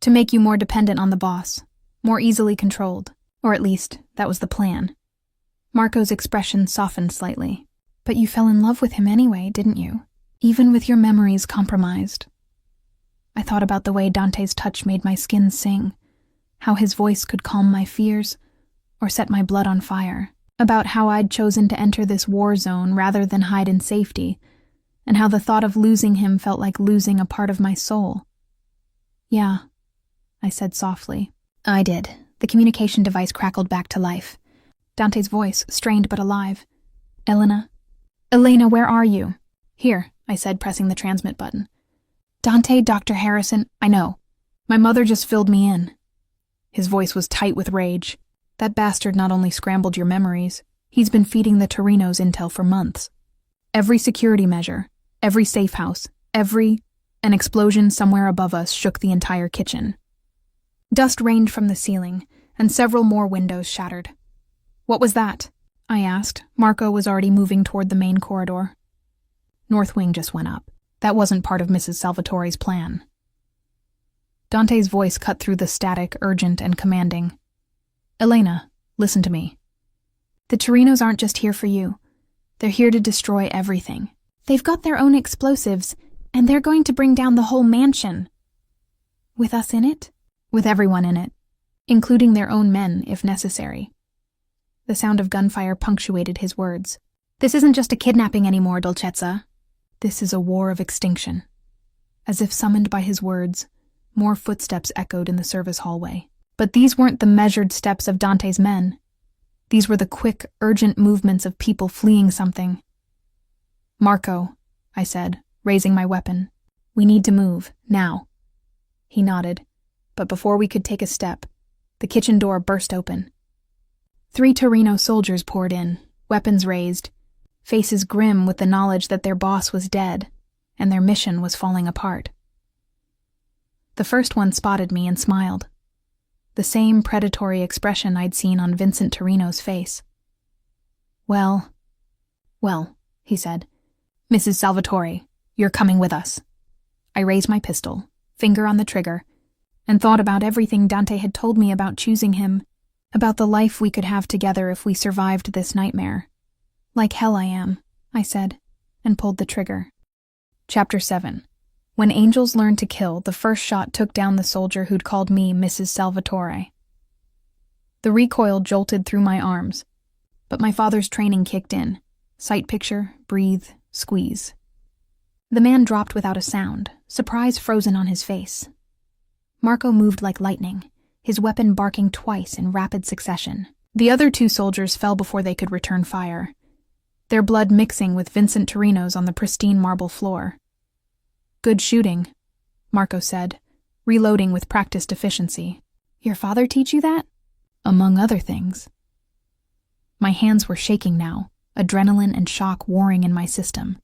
To make you more dependent on the boss, more easily controlled. Or at least, that was the plan. Marco's expression softened slightly. But you fell in love with him anyway, didn't you? Even with your memories compromised. I thought about the way Dante's touch made my skin sing, how his voice could calm my fears or set my blood on fire, about how I'd chosen to enter this war zone rather than hide in safety, and how the thought of losing him felt like losing a part of my soul. Yeah, I said softly. I did. The communication device crackled back to life. Dante's voice, strained but alive. Elena, where are you? Here, I said, pressing the transmit button. Dante, Dr. Harrison, I know. My mother just filled me in. His voice was tight with rage. That bastard not only scrambled your memories, he's been feeding the Torinos intel for months. Every security measure, every safe house, an explosion somewhere above us shook the entire kitchen. Dust rained from the ceiling, and several more windows shattered. What was that? I asked. Marco was already moving toward the main corridor. North Wing just went up. That wasn't part of Mrs. Salvatore's plan. Dante's voice cut through the static, urgent and commanding. Elena, listen to me. The Torinos aren't just here for you. They're here to destroy everything. They've got their own explosives, and they're going to bring down the whole mansion. With us in it? With everyone in it. including their own men if necessary. The sound of gunfire punctuated his words. This isn't just a kidnapping anymore, Dolcezza. This is a war of extinction. As if summoned by his words, more footsteps echoed in the service hallway. But these weren't the measured steps of Dante's men. These were the quick, urgent movements of people fleeing something. Marco, I said, raising my weapon. We need to move, now. He nodded, but before we could take a step, the kitchen door burst open. 3 Torino soldiers poured in, weapons raised, faces grim with the knowledge that their boss was dead and their mission was falling apart. The first one spotted me and smiled. The same predatory expression I'd seen on Vincent Torino's face. Well, he said. Mrs. Salvatore, you're coming with us. I raised my pistol, finger on the trigger, and thought about everything Dante had told me about choosing him, about the life we could have together if we survived this nightmare. Like hell I am, I said, and pulled the trigger. Chapter 7. When angels learn to kill, the first shot took down the soldier who'd called me Mrs. Salvatore. The recoil jolted through my arms, but my father's training kicked in. Sight picture, breathe, squeeze. The man dropped without a sound, surprise frozen on his face. Marco moved like lightning, his weapon barking twice in rapid succession. The other 2 soldiers fell before they could return fire, their blood mixing with Vincent Torino's on the pristine marble floor. Good shooting, Marco said, reloading with practiced efficiency. Your father teach you that? Among other things. My hands were shaking now, adrenaline and shock warring in my system.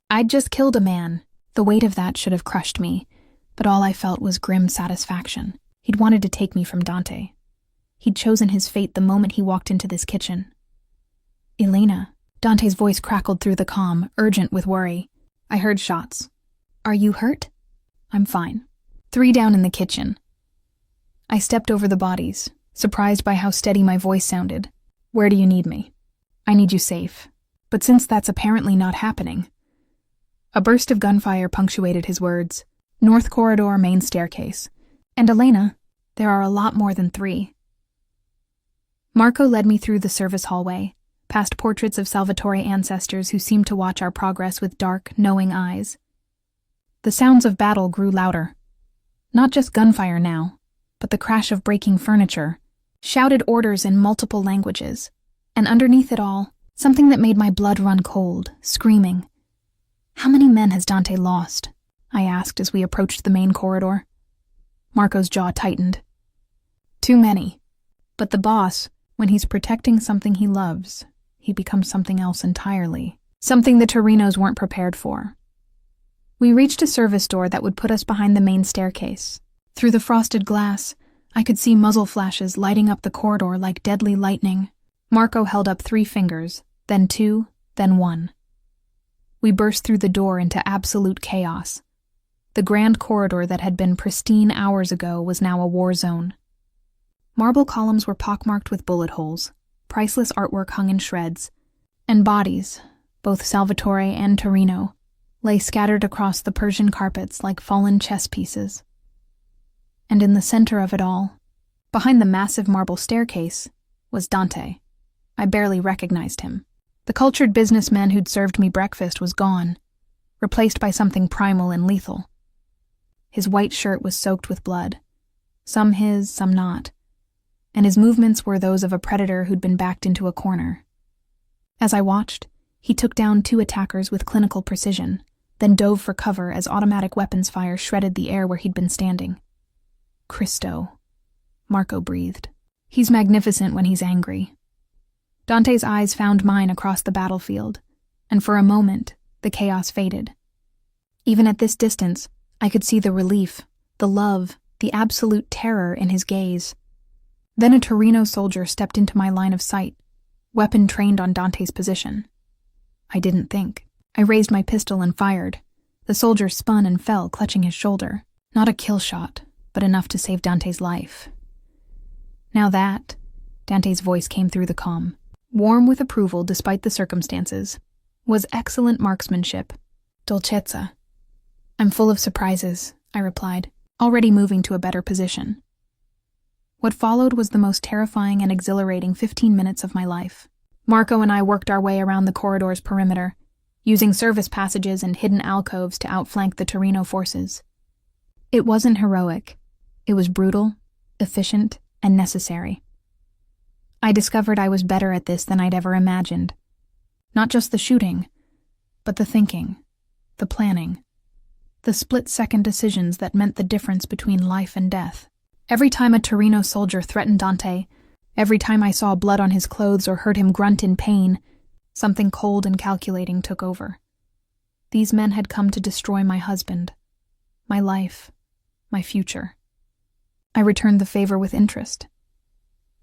I'd just killed a man. The weight of that should have crushed me, but all I felt was grim satisfaction. He'd wanted to take me from Dante. He'd chosen his fate the moment he walked into this kitchen. Elena, Dante's voice crackled through the comm, urgent with worry. I heard shots. Are you hurt? I'm fine. 3 down in the kitchen. I stepped over the bodies, surprised by how steady my voice sounded. Where do you need me? I need you safe. But since that's apparently not happening... A burst of gunfire punctuated his words. North corridor, main staircase. And Elena, there are a lot more than 3. Marco led me through the service hallway, past portraits of Salvatore ancestors who seemed to watch our progress with dark, knowing eyes. The sounds of battle grew louder. Not just gunfire now, but the crash of breaking furniture, shouted orders in multiple languages, and underneath it all, something that made my blood run cold, screaming. How many men has Dante lost? I asked as we approached the main corridor. Marco's jaw tightened. Too many. But the boss, when he's protecting something he loves, he becomes something else entirely. Something the Torinos weren't prepared for. We reached a service door that would put us behind the main staircase. Through the frosted glass, I could see muzzle flashes lighting up the corridor like deadly lightning. Marco held up 3 fingers, then 2, then 1. We burst through the door into absolute chaos. The grand corridor that had been pristine hours ago was now a war zone. Marble columns were pockmarked with bullet holes, priceless artwork hung in shreds, and bodies, both Salvatore and Torino, lay scattered across the Persian carpets like fallen chess pieces. And in the center of it all, behind the massive marble staircase, was Dante. I barely recognized him. The cultured businessman who'd served me breakfast was gone, replaced by something primal and lethal. His white shirt was soaked with blood, some his, some not, and his movements were those of a predator who'd been backed into a corner. As I watched, he took down 2 attackers with clinical precision, then dove for cover as automatic weapons fire shredded the air where he'd been standing. Cristo, Marco breathed. He's magnificent when he's angry. Dante's eyes found mine across the battlefield, and for a moment, the chaos faded. Even at this distance, I could see the relief, the love, the absolute terror in his gaze. Then a Torino soldier stepped into my line of sight, weapon trained on Dante's position. I didn't think. I raised my pistol and fired. The soldier spun and fell, clutching his shoulder. Not a kill shot, but enough to save Dante's life. Now that, Dante's voice came through the comm, warm with approval despite the circumstances, was excellent marksmanship. Dolcezza. I'm full of surprises, I replied, already moving to a better position. What followed was the most terrifying and exhilarating 15 minutes of my life. Marco and I worked our way around the corridor's perimeter, using service passages and hidden alcoves to outflank the Torino forces. It wasn't heroic. It was brutal, efficient, and necessary. I discovered I was better at this than I'd ever imagined. Not just the shooting, but the thinking, the planning, the split-second decisions that meant the difference between life and death. Every time a Torino soldier threatened Dante, every time I saw blood on his clothes or heard him grunt in pain, something cold and calculating took over. These men had come to destroy my husband, my life, my future. I returned the favor with interest.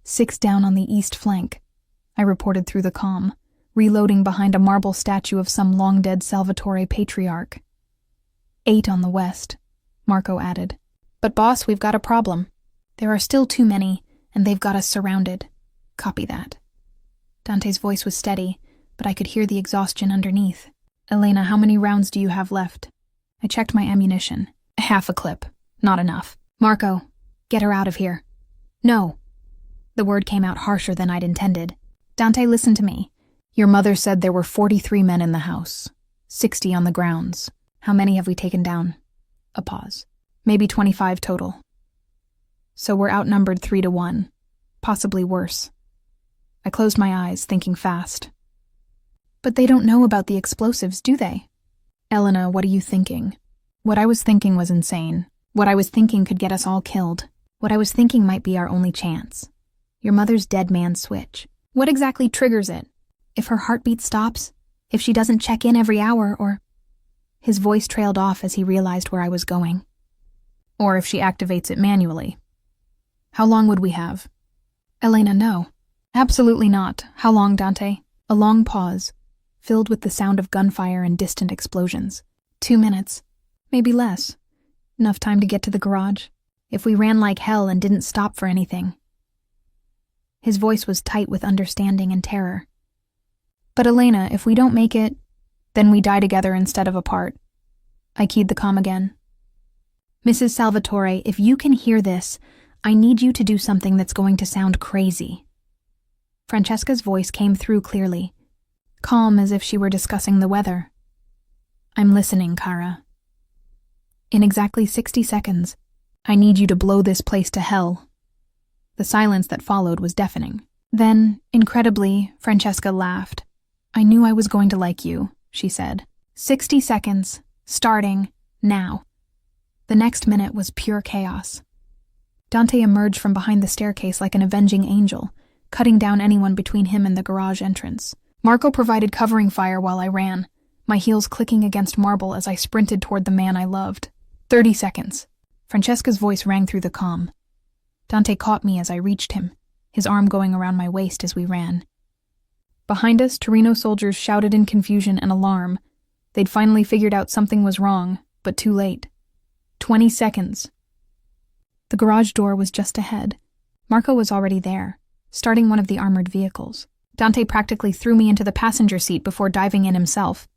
6 down on the east flank, I reported through the comm, reloading behind a marble statue of some long-dead Salvatore patriarch. 8 on the west, Marco added. But boss, we've got a problem. There are still too many, and they've got us surrounded. Copy that. Dante's voice was steady, but I could hear the exhaustion underneath. Elena, how many rounds do you have left? I checked my ammunition. Half a clip. Not enough. Marco, get her out of here. No. The word came out harsher than I'd intended. Dante, listen to me. Your mother said there were 43 men in the house, 60 on the grounds. How many have we taken down? A pause. Maybe 25 total. So we're outnumbered 3-1, possibly worse. I closed my eyes, thinking fast. But they don't know about the explosives, do they? Elena, what are you thinking? What I was thinking was insane. What I was thinking could get us all killed. What I was thinking might be our only chance. Your mother's dead man switch. What exactly triggers it? If her heartbeat stops? If she doesn't check in every hour, or... His voice trailed off as he realized where I was going. Or if she activates it manually. How long would we have? Elena, no. Absolutely not. How long, Dante? A long pause, filled with the sound of gunfire and distant explosions. 2 minutes. Maybe less. Enough time to get to the garage. If we ran like hell and didn't stop for anything. His voice was tight with understanding and terror. But Elena, if we don't make it, then we die together instead of apart. I keyed the comm again. Mrs. Salvatore, if you can hear this, I need you to do something that's going to sound crazy. Francesca's voice came through clearly, calm as if she were discussing the weather. I'm listening, Cara. In exactly 60 seconds, I need you to blow this place to hell. The silence that followed was deafening. Then, incredibly, Francesca laughed. I knew I was going to like you, she said. 60 seconds, starting now. The next minute was pure chaos. Dante emerged from behind the staircase like an avenging angel, cutting down anyone between him and the garage entrance. Marco provided covering fire while I ran, my heels clicking against marble as I sprinted toward the man I loved. 30 seconds. Francesca's voice rang through the comm. Dante caught me as I reached him, his arm going around my waist as we ran. Behind us, Torino soldiers shouted in confusion and alarm. They'd finally figured out something was wrong, but too late. 20 seconds. The garage door was just ahead. Marco was already there, starting one of the armored vehicles. Dante practically threw me into the passenger seat before diving in himself.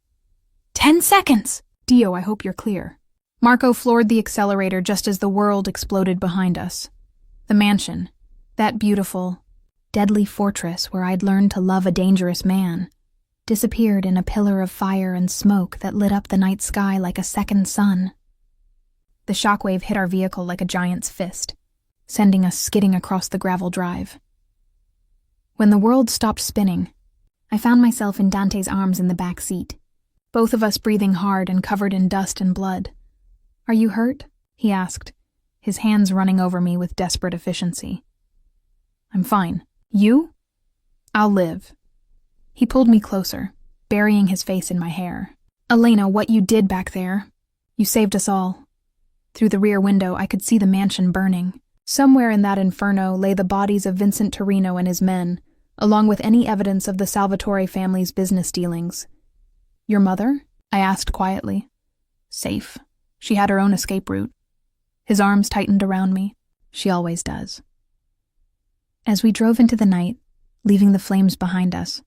10 seconds! Dio, I hope you're clear. Marco floored the accelerator just as the world exploded behind us. The mansion, that beautiful, deadly fortress where I'd learned to love a dangerous man, disappeared in a pillar of fire and smoke that lit up the night sky like a second sun. The shockwave hit our vehicle like a giant's fist, sending us skidding across the gravel drive. When the world stopped spinning, I found myself in Dante's arms in the back seat, both of us breathing hard and covered in dust and blood. Are you hurt? He asked, his hands running over me with desperate efficiency. I'm fine. You? I'll live. He pulled me closer, burying his face in my hair. Elena, what you did back there. You saved us all. Through the rear window, I could see the mansion burning. Somewhere in that inferno lay the bodies of Vincent Torino and his men, along with any evidence of the Salvatore family's business dealings. Your mother? I asked quietly. Safe. She had her own escape route. His arms tightened around me. She always does. As we drove into the night, leaving the flames behind us,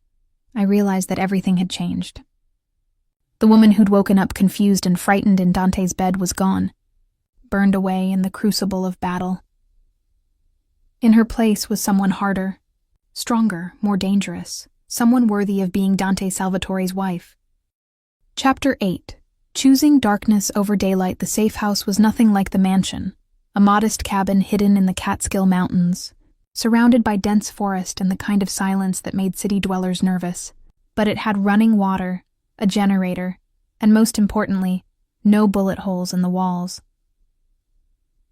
I realized that everything had changed. The woman who'd woken up confused and frightened in Dante's bed was gone, burned away in the crucible of battle. In her place was someone harder, stronger, more dangerous, someone worthy of being Dante Salvatore's wife. Chapter 8. Choosing darkness over daylight, the safe house was nothing like the mansion, a modest cabin hidden in the Catskill Mountains, surrounded by dense forest and the kind of silence that made city dwellers nervous. But it had running water, a generator, and most importantly, no bullet holes in the walls.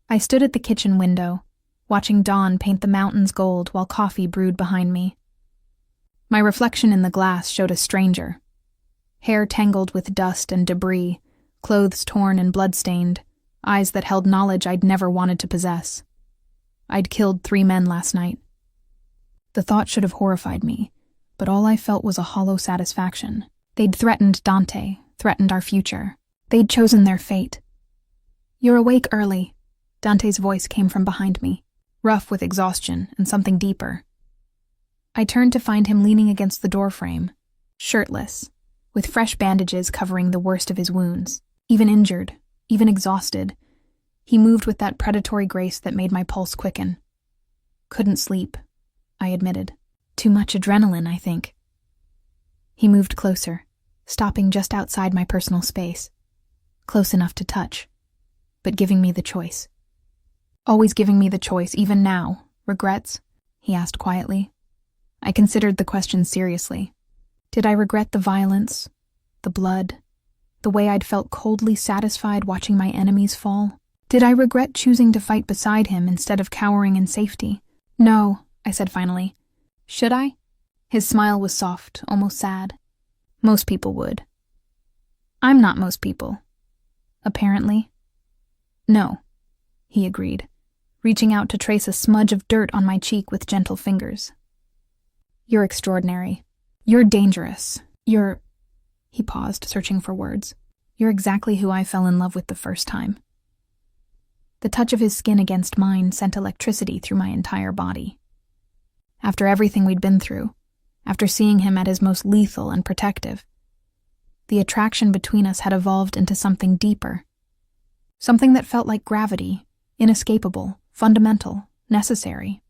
I stood at the kitchen window, watching dawn paint the mountains gold while coffee brewed behind me. My reflection in the glass showed a stranger. Hair tangled with dust and debris, clothes torn and blood-stained, eyes that held knowledge I'd never wanted to possess. I'd killed 3 men last night. The thought should have horrified me, but all I felt was a hollow satisfaction. They'd threatened Dante, threatened our future. They'd chosen their fate. "You're awake early," Dante's voice came from behind me, rough with exhaustion and something deeper. I turned to find him leaning against the doorframe, shirtless, with fresh bandages covering the worst of his wounds. Even injured, even exhausted, he moved with that predatory grace that made my pulse quicken. "Couldn't sleep," I admitted. "Too much adrenaline, I think." He moved closer, stopping just outside my personal space, close enough to touch, but giving me the choice. "Always giving me the choice, even now. Regrets?" he asked quietly. I considered the question seriously. Did I regret the violence, the blood, the way I'd felt coldly satisfied watching my enemies fall? Did I regret choosing to fight beside him instead of cowering in safety? "No," I said finally. "Should I?" His smile was soft, almost sad. "Most people would." "I'm not most people." "Apparently." "No," he agreed, reaching out to trace a smudge of dirt on my cheek with gentle fingers. "You're extraordinary. You're dangerous. You're—" He paused, searching for words. "You're exactly who I fell in love with the first time." The touch of his skin against mine sent electricity through my entire body. After everything we'd been through, after seeing him at his most lethal and protective, the attraction between us had evolved into something deeper. Something that felt like gravity, inescapable, fundamental, necessary.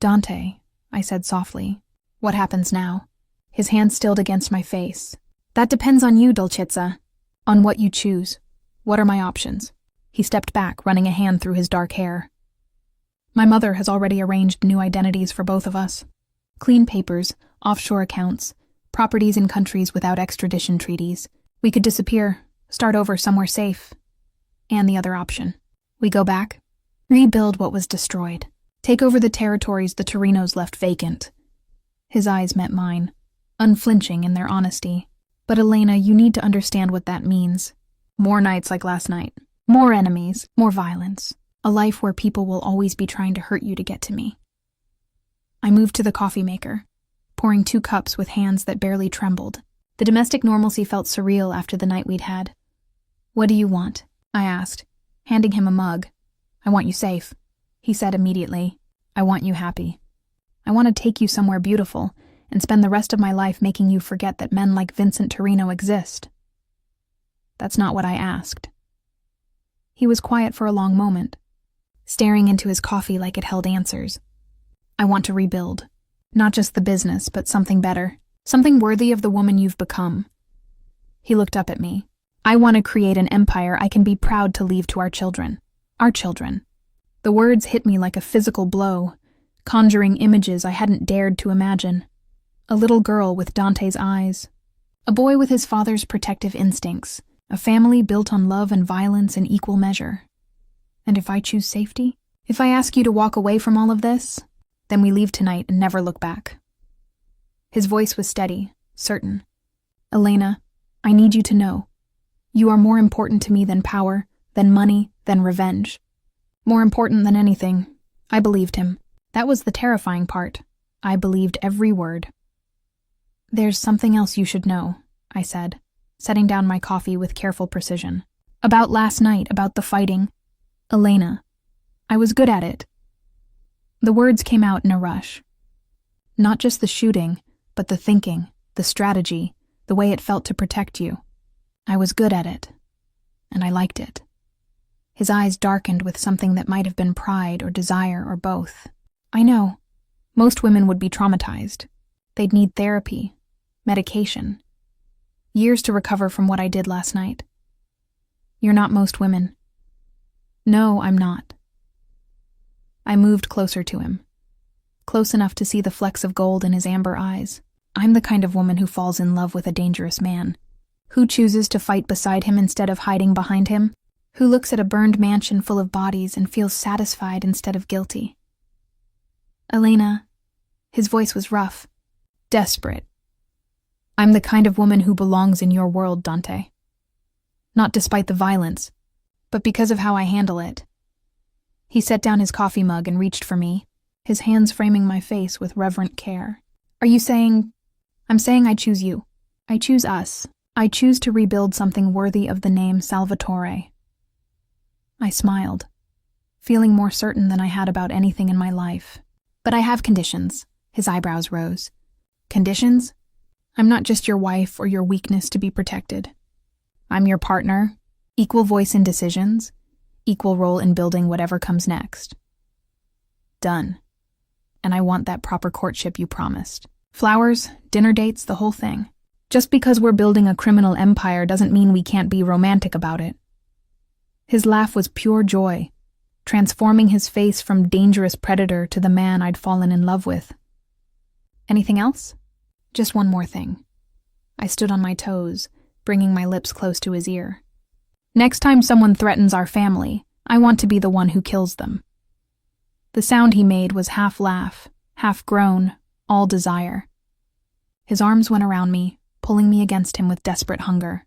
"Dante," I said softly, "what happens now?" His hand stilled against my face. "That depends on you, Dolcezza. On what you choose. What are my options?" He stepped back, running a hand through his dark hair. "My mother has already arranged new identities for both of us. Clean papers, offshore accounts, properties in countries without extradition treaties. We could disappear, start over somewhere safe. And the other option. We go back, rebuild what was destroyed, take over the territories the Torinos left vacant." His eyes met mine, unflinching in their honesty. "But Elena, you need to understand what that means. More nights like last night. More enemies, more violence. A life where people will always be trying to hurt you to get to me." I moved to the coffee maker, pouring 2 cups with hands that barely trembled. The domestic normalcy felt surreal after the night we'd had. "What do you want?" I asked, handing him a mug. "I want you safe," he said immediately. "I want you happy. I want to take you somewhere beautiful and spend the rest of my life making you forget that men like Vincent Torino exist." "That's not what I asked." He was quiet for a long moment, staring into his coffee like it held answers. "I want to rebuild. Not just the business, but something better. Something worthy of the woman you've become." He looked up at me. "I want to create an empire I can be proud to leave to our children. Our children." The words hit me like a physical blow, conjuring images I hadn't dared to imagine. A little girl with Dante's eyes. A boy with his father's protective instincts. A family built on love and violence in equal measure. And if I choose safety? If I ask you to walk away from all of this, then we leave tonight and never look back. His voice was steady, certain. "Elena, I need you to know. You are more important to me than power, than money, than revenge. More important than anything." I believed him. That was the terrifying part. I believed every word. "There's something else you should know," I said, setting down my coffee with careful precision. "About last night, about the fighting. Elena, I was good at it." The words came out in a rush. Not just the shooting, but the thinking, the strategy, the way it felt to protect you. I was good at it. And I liked it. His eyes darkened with something that might have been pride or desire or both. I know. Most women would be traumatized. They'd need therapy, medication, years to recover from what I did last night. You're not most women. No, I'm not. I moved closer to him, close enough to see the flecks of gold in his amber eyes. I'm the kind of woman who falls in love with a dangerous man, who chooses to fight beside him instead of hiding behind him, who looks at a burned mansion full of bodies and feels satisfied instead of guilty. Elena, his voice was rough, desperate. I'm the kind of woman who belongs in your world, Dante. Not despite the violence, but because of how I handle it. He set down his coffee mug and reached for me, his hands framing my face with reverent care. Are you saying... I'm saying I choose you. I choose us. I choose to rebuild something worthy of the name Salvatore. I smiled, feeling more certain than I had about anything in my life. But I have conditions. His eyebrows rose. Conditions? I'm not just your wife or your weakness to be protected. I'm your partner, equal voice in decisions, equal role in building whatever comes next. Done. And I want that proper courtship you promised. Flowers, dinner dates, the whole thing. Just because we're building a criminal empire doesn't mean we can't be romantic about it. His laugh was pure joy, transforming his face from dangerous predator to the man I'd fallen in love with. Anything else? Just one more thing. I stood on my toes, bringing my lips close to his ear. Next time someone threatens our family, I want to be the one who kills them. The sound he made was half laugh, half groan, all desire. His arms went around me, pulling me against him with desperate hunger.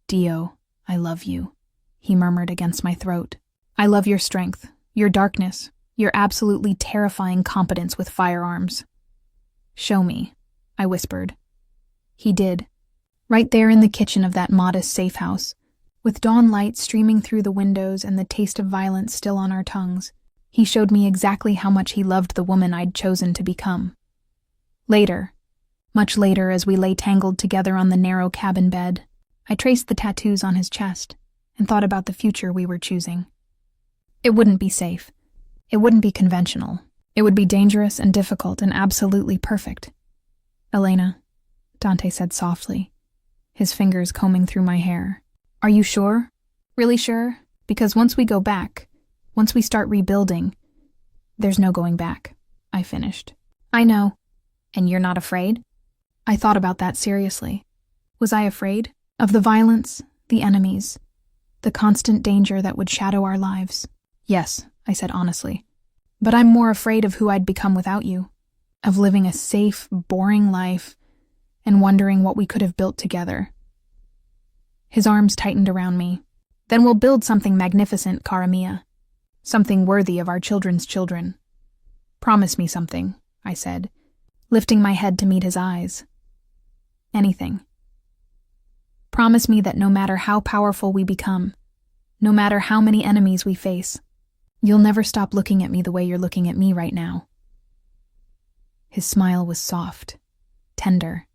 Dio, I love you, he murmured against my throat. I love your strength, your darkness, your absolutely terrifying competence with firearms. Show me, I whispered. He did, right there in the kitchen of that modest safe house, with dawn light streaming through the windows and the taste of violence still on our tongues. He showed me exactly how much he loved the woman I'd chosen to become. Later, much later, as we lay tangled together on the narrow cabin bed, I traced the tattoos on his chest and thought about the future we were choosing. It wouldn't be safe. It wouldn't be conventional. It would be dangerous and difficult and absolutely perfect. Elena, Dante said softly, his fingers combing through my hair. Are you sure? Really sure? Because once we go back, once we start rebuilding, there's no going back, I finished. I know. And you're not afraid? I thought about that seriously. Was I afraid? Of the violence, the enemies, the constant danger that would shadow our lives? Yes, I said honestly. But I'm more afraid of who I'd become without you, of living a safe, boring life and wondering what we could have built together. His arms tightened around me. Then we'll build something magnificent, cara mia. Something worthy of our children's children. Promise me something, I said, lifting my head to meet his eyes. Anything. Promise me that no matter how powerful we become, no matter how many enemies we face, you'll never stop looking at me the way you're looking at me right now. His smile was soft, tender,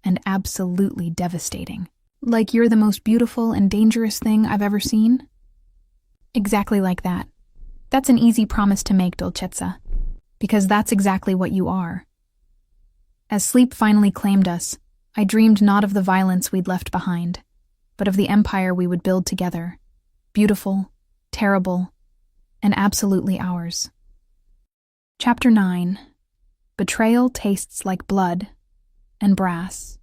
and absolutely devastating. Like you're the most beautiful and dangerous thing I've ever seen? Exactly like that. That's an easy promise to make, Dolcezza, because that's exactly what you are. As sleep finally claimed us, I dreamed not of the violence we'd left behind, but of the empire we would build together, beautiful, terrible, and absolutely ours. Chapter 9. Betrayal Tastes Like Blood and Brass.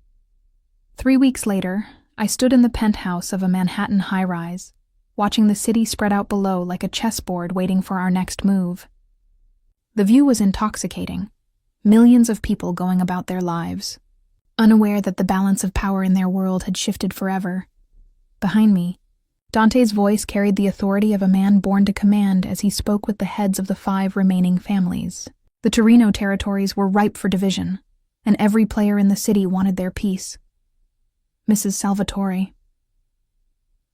3 weeks later, I stood in the penthouse of a Manhattan high-rise, watching the city spread out below like a chessboard waiting for our next move. The view was intoxicating. Millions of people going about their lives, unaware that the balance of power in their world had shifted forever. Behind me, Dante's voice carried the authority of a man born to command as he spoke with the heads of the 5 remaining families. The Torino territories were ripe for division, and every player in the city wanted their piece. Mrs. Salvatore.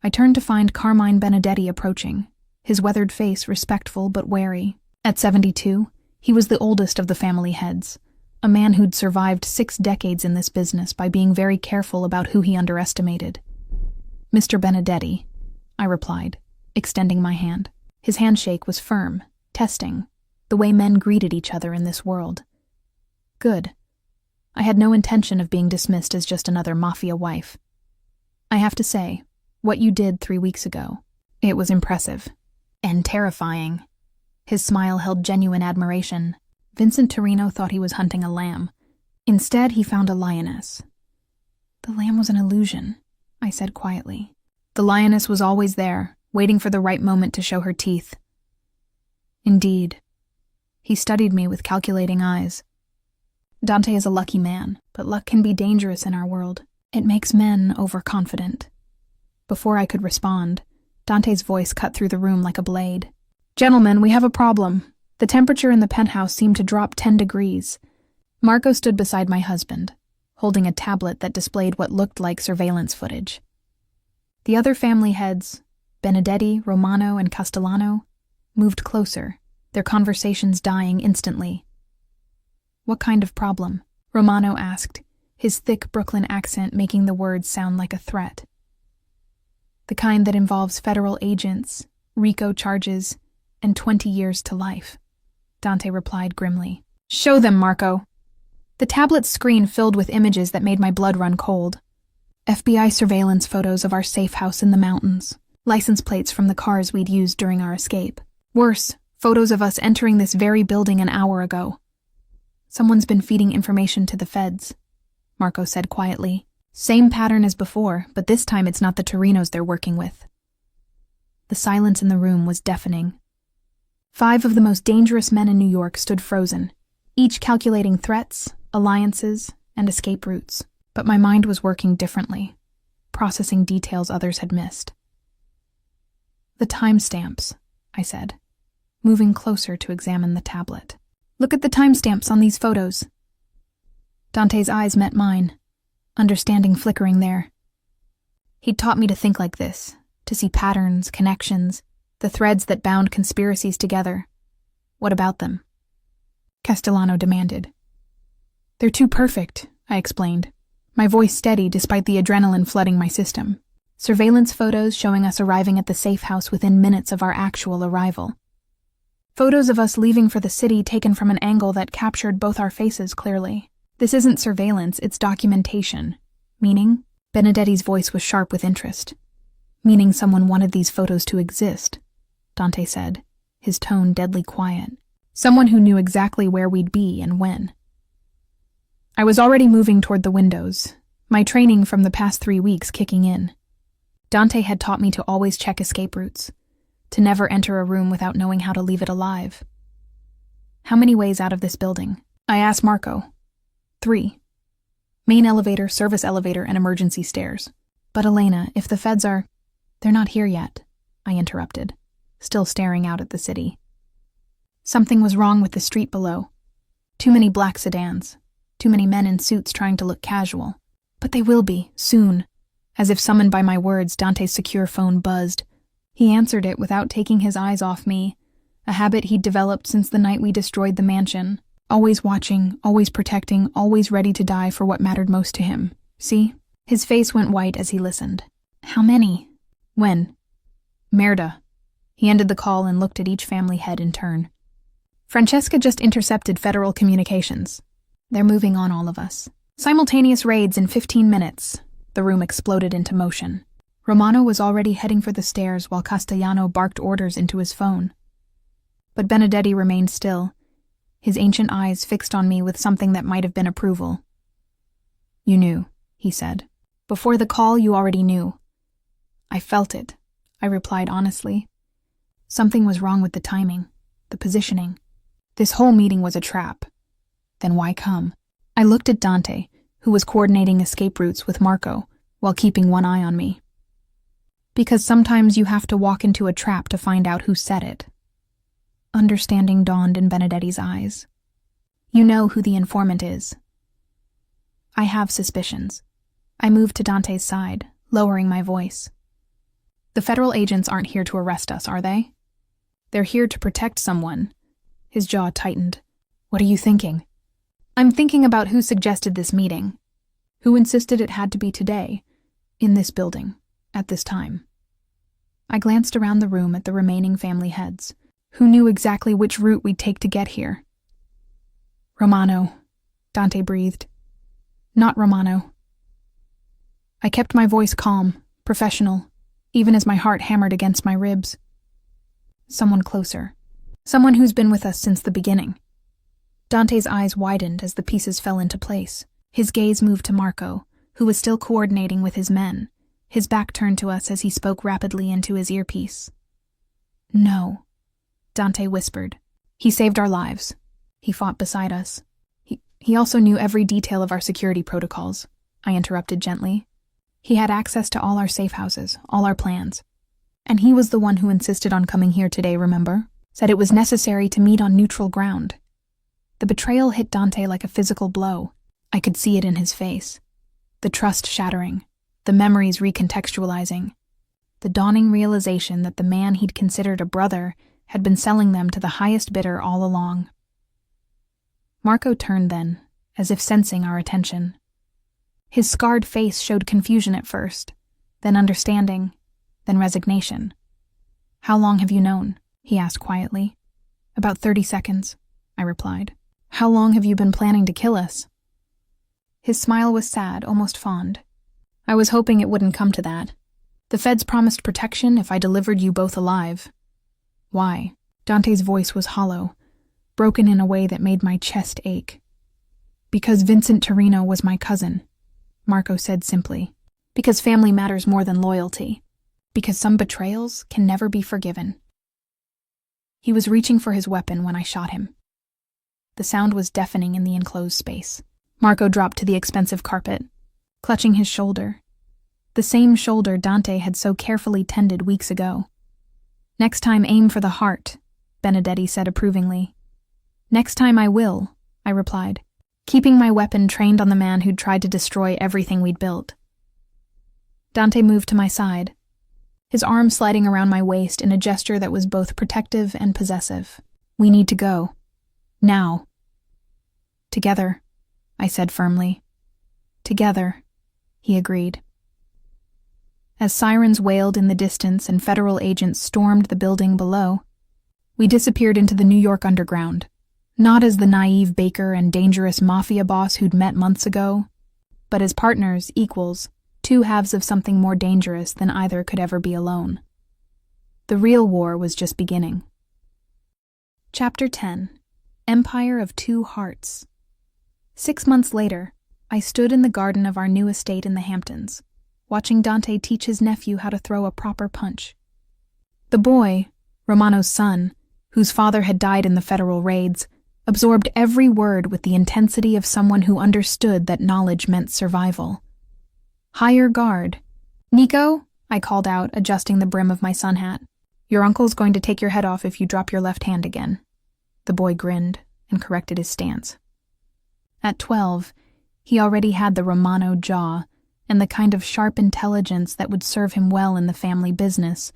I turned to find Carmine Benedetti approaching, his weathered face respectful but wary. At 72, he was the oldest of the family heads, a man who'd survived 6 decades in this business by being very careful about who he underestimated. Mr. Benedetti, I replied, extending my hand. His handshake was firm, testing, the way men greeted each other in this world. Good. I had no intention of being dismissed as just another Mafia wife. I have to say, what you did 3 weeks ago, it was impressive. And terrifying. His smile held genuine admiration. Vincent Torino thought he was hunting a lamb. Instead, he found a lioness. The lamb was an illusion, I said quietly. The lioness was always there, waiting for the right moment to show her teeth. Indeed. He studied me with calculating eyes. Dante is a lucky man, but luck can be dangerous in our world. It makes men overconfident. Before I could respond, Dante's voice cut through the room like a blade. Gentlemen, we have a problem. The temperature in the penthouse seemed to drop 10 degrees. Marco stood beside my husband, holding a tablet that displayed what looked like surveillance footage. The other family heads, Benedetti, Romano, and Castellano, moved closer, their conversations dying instantly. What kind of problem? Romano asked, his thick Brooklyn accent making the words sound like a threat. The kind that involves federal agents, RICO charges, and 20 years to life, Dante replied grimly. Show them, Marco. The tablet's screen filled with images that made my blood run cold. FBI surveillance photos of our safe house in the mountains, license plates from the cars we'd used during our escape. Worse, photos of us entering this very building an hour ago. Someone's been feeding information to the feds, Marco said quietly. Same pattern as before, but this time it's not the Torinos they're working with. The silence in the room was deafening. 5 of the most dangerous men in New York stood frozen, each calculating threats, alliances, and escape routes. But my mind was working differently, processing details others had missed. The timestamps, I said, moving closer to examine the tablet. Look at the timestamps on these photos. Dante's eyes met mine, understanding flickering there. He'd taught me to think like this, to see patterns, connections, the threads that bound conspiracies together. What about them? Castellano demanded. They're too perfect, I explained, my voice steady despite the adrenaline flooding my system. Surveillance photos showing us arriving at the safe house within minutes of our actual arrival. Photos of us leaving for the city taken from an angle that captured both our faces clearly. This isn't surveillance, it's documentation. Meaning? Benedetti's voice was sharp with interest. Meaning someone wanted these photos to exist, Dante said, his tone deadly quiet. Someone who knew exactly where we'd be and when. I was already moving toward the windows, my training from the past 3 weeks kicking in. Dante had taught me to always check escape routes, to never enter a room without knowing how to leave it alive. How many ways out of this building? I asked Marco. 3. Main elevator, service elevator, and emergency stairs. But Elena, if the feds are... They're not here yet, I interrupted, still staring out at the city. Something was wrong with the street below. Too many black sedans. Too many men in suits trying to look casual. But they will be, soon. As if summoned by my words, Dante's secure phone buzzed. He answered it without taking his eyes off me, a habit he'd developed since the night we destroyed the mansion. Always watching, always protecting, always ready to die for what mattered most to him. See? His face went white as he listened. How many? When? Merda. He ended the call and looked at each family head in turn. Francesca just intercepted federal communications. They're moving on all of us. Simultaneous raids in 15 minutes. The room exploded into motion. Romano was already heading for the stairs while Castellano barked orders into his phone. But Benedetti remained still, his ancient eyes fixed on me with something that might have been approval. You knew, he said. Before the call, you already knew. I felt it, I replied honestly. Something was wrong with the timing, the positioning. This whole meeting was a trap. Then why come? I looked at Dante, who was coordinating escape routes with Marco, while keeping one eye on me. Because sometimes you have to walk into a trap to find out who set it. Understanding dawned in Benedetti's eyes. You know who the informant is. I have suspicions. I moved to Dante's side, lowering my voice. The federal agents aren't here to arrest us, are they? They're here to protect someone. His jaw tightened. What are you thinking? I'm thinking about who suggested this meeting. Who insisted it had to be today, in this building, at this time. I glanced around the room at the remaining family heads. Who knew exactly which route we'd take to get here? Romano, Dante breathed. Not Romano. I kept my voice calm, professional, even as my heart hammered against my ribs. Someone closer. Someone who's been with us since the beginning. Dante's eyes widened as the pieces fell into place. His gaze moved to Marco, who was still coordinating with his men, his back turned to us as he spoke rapidly into his earpiece. No, Dante whispered. He saved our lives. He fought beside us. He also knew every detail of our security protocols, I interrupted gently. He had access to all our safe houses, all our plans. And he was the one who insisted on coming here today, remember? Said it was necessary to meet on neutral ground. The betrayal hit Dante like a physical blow. I could see it in his face. The trust shattering, the memories recontextualizing, the dawning realization that the man he'd considered a brother had been selling them to the highest bidder all along. Marco turned then, as if sensing our attention. His scarred face showed confusion at first, then understanding, then resignation. How long have you known? He asked quietly. About 30 seconds, I replied. How long have you been planning to kill us? His smile was sad, almost fond. I was hoping it wouldn't come to that. The feds promised protection if I delivered you both alive. Why? Dante's voice was hollow, broken in a way that made my chest ache. Because Vincent Torino was my cousin, Marco said simply. Because family matters more than loyalty. Because some betrayals can never be forgiven. He was reaching for his weapon when I shot him. The sound was deafening in the enclosed space. Marco dropped to the expensive carpet, clutching his shoulder. The same shoulder Dante had so carefully tended weeks ago. Next time aim for the heart, Benedetti said approvingly. Next time I will, I replied, keeping my weapon trained on the man who'd tried to destroy everything we'd built. Dante moved to my side, his arm sliding around my waist in a gesture that was both protective and possessive. We need to go. Now. Together, I said firmly. Together, he agreed. As sirens wailed in the distance and federal agents stormed the building below, we disappeared into the New York underground, not as the naive baker and dangerous Mafia boss who'd met months ago, but as partners, equals, two halves of something more dangerous than either could ever be alone. The real war was just beginning. Chapter 10. Empire of Two Hearts. 6 months later, I stood in the garden of our new estate in the Hamptons, watching Dante teach his nephew how to throw a proper punch. The boy, Romano's son, whose father had died in the federal raids, absorbed every word with the intensity of someone who understood that knowledge meant survival. Higher guard. Nico, I called out, adjusting the brim of my sun hat. Your uncle's going to take your head off if you drop your left hand again. The boy grinned and corrected his stance. At 12, he already had the Romano jaw and the kind of sharp intelligence that would serve him well in the family business,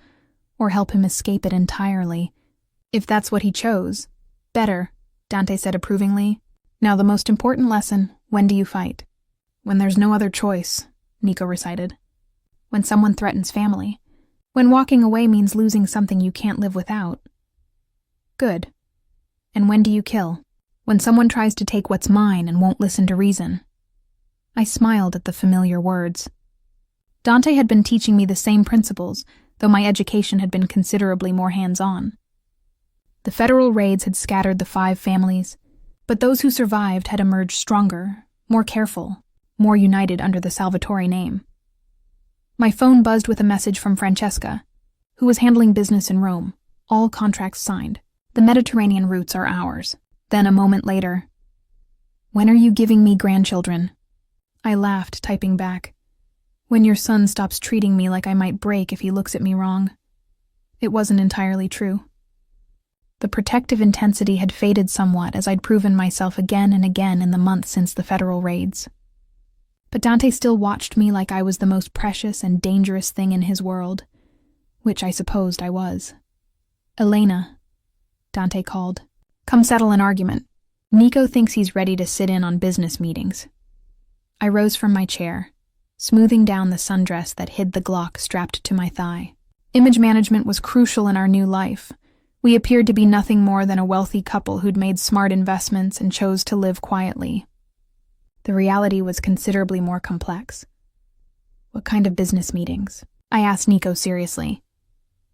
or help him escape it entirely. If that's what he chose. Better, Dante said approvingly. Now the most important lesson, when do you fight? When there's no other choice, Nico recited. When someone threatens family. When walking away means losing something you can't live without. Good. And when do you kill? When someone tries to take what's mine and won't listen to reason. I smiled at the familiar words. Dante had been teaching me the same principles, though my education had been considerably more hands-on. The federal raids had scattered the 5 families, but those who survived had emerged stronger, more careful, more united under the Salvatore name. My phone buzzed with a message from Francesca, who was handling business in Rome, all contracts signed. The Mediterranean routes are ours. Then a moment later, when are you giving me grandchildren? I laughed, typing back. When your son stops treating me like I might break if he looks at me wrong. It wasn't entirely true. The protective intensity had faded somewhat as I'd proven myself again and again in the months since the federal raids. But Dante still watched me like I was the most precious and dangerous thing in his world, which I supposed I was. Elena, Dante called. Come settle an argument. Nico thinks he's ready to sit in on business meetings. I rose from my chair, smoothing down the sundress that hid the Glock strapped to my thigh. Image management was crucial in our new life. We appeared to be nothing more than a wealthy couple who'd made smart investments and chose to live quietly. The reality was considerably more complex. What kind of business meetings? I asked Nico seriously.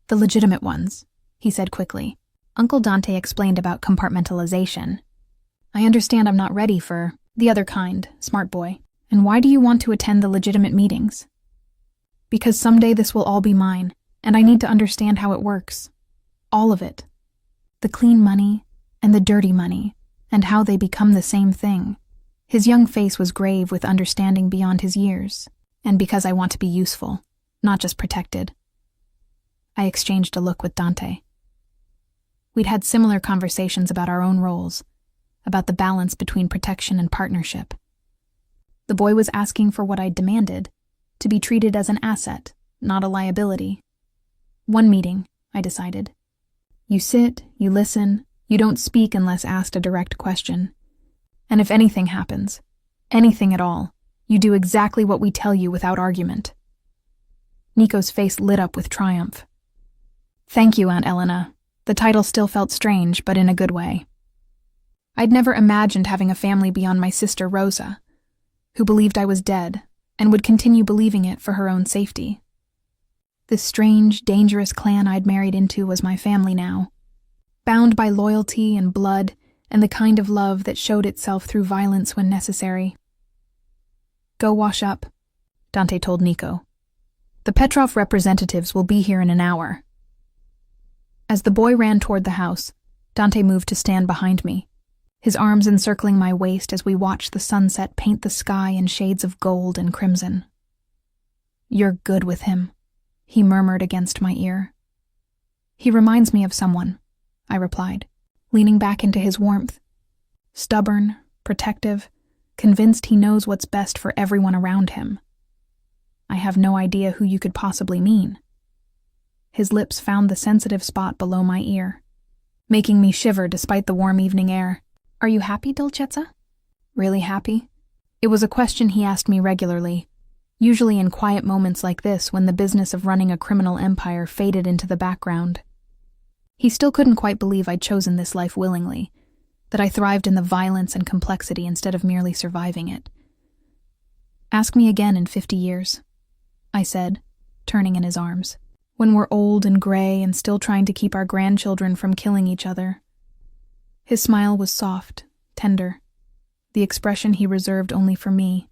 The legitimate ones, he said quickly. Uncle Dante explained about compartmentalization. I understand I'm not ready for the other kind, smart boy. And why do you want to attend the legitimate meetings? Because someday this will all be mine, and I need to understand how it works. All of it. The clean money and the dirty money, and how they become the same thing. His young face was grave with understanding beyond his years, and because I want to be useful, not just protected. I exchanged a look with Dante. We'd had similar conversations about our own roles, about the balance between protection and partnership. The boy was asking for what I'd demanded, to be treated as an asset, not a liability. One meeting, I decided. You sit, you listen, you don't speak unless asked a direct question. And if anything happens, anything at all, you do exactly what we tell you without argument. Nico's face lit up with triumph. Thank you, Aunt Elena. The title still felt strange, but in a good way. I'd never imagined having a family beyond my sister Rosa, who believed I was dead and would continue believing it for her own safety. This strange, dangerous clan I'd married into was my family now, bound by loyalty and blood and the kind of love that showed itself through violence when necessary. Go wash up, Dante told Nico. The Petrov representatives will be here in an hour. As the boy ran toward the house, Dante moved to stand behind me, his arms encircling my waist as we watched the sunset paint the sky in shades of gold and crimson. You're good with him, he murmured against my ear. He reminds me of someone, I replied, leaning back into his warmth. Stubborn, protective, convinced he knows what's best for everyone around him. I have no idea who you could possibly mean. His lips found the sensitive spot below my ear, making me shiver despite the warm evening air. Are you happy, Dolcezza? Really happy? It was a question he asked me regularly, usually in quiet moments like this when the business of running a criminal empire faded into the background. He still couldn't quite believe I'd chosen this life willingly, that I thrived in the violence and complexity instead of merely surviving it. Ask me again in 50 years, I said, turning in his arms. When we're old and gray and still trying to keep our grandchildren from killing each other. His smile was soft, tender, the expression he reserved only for me.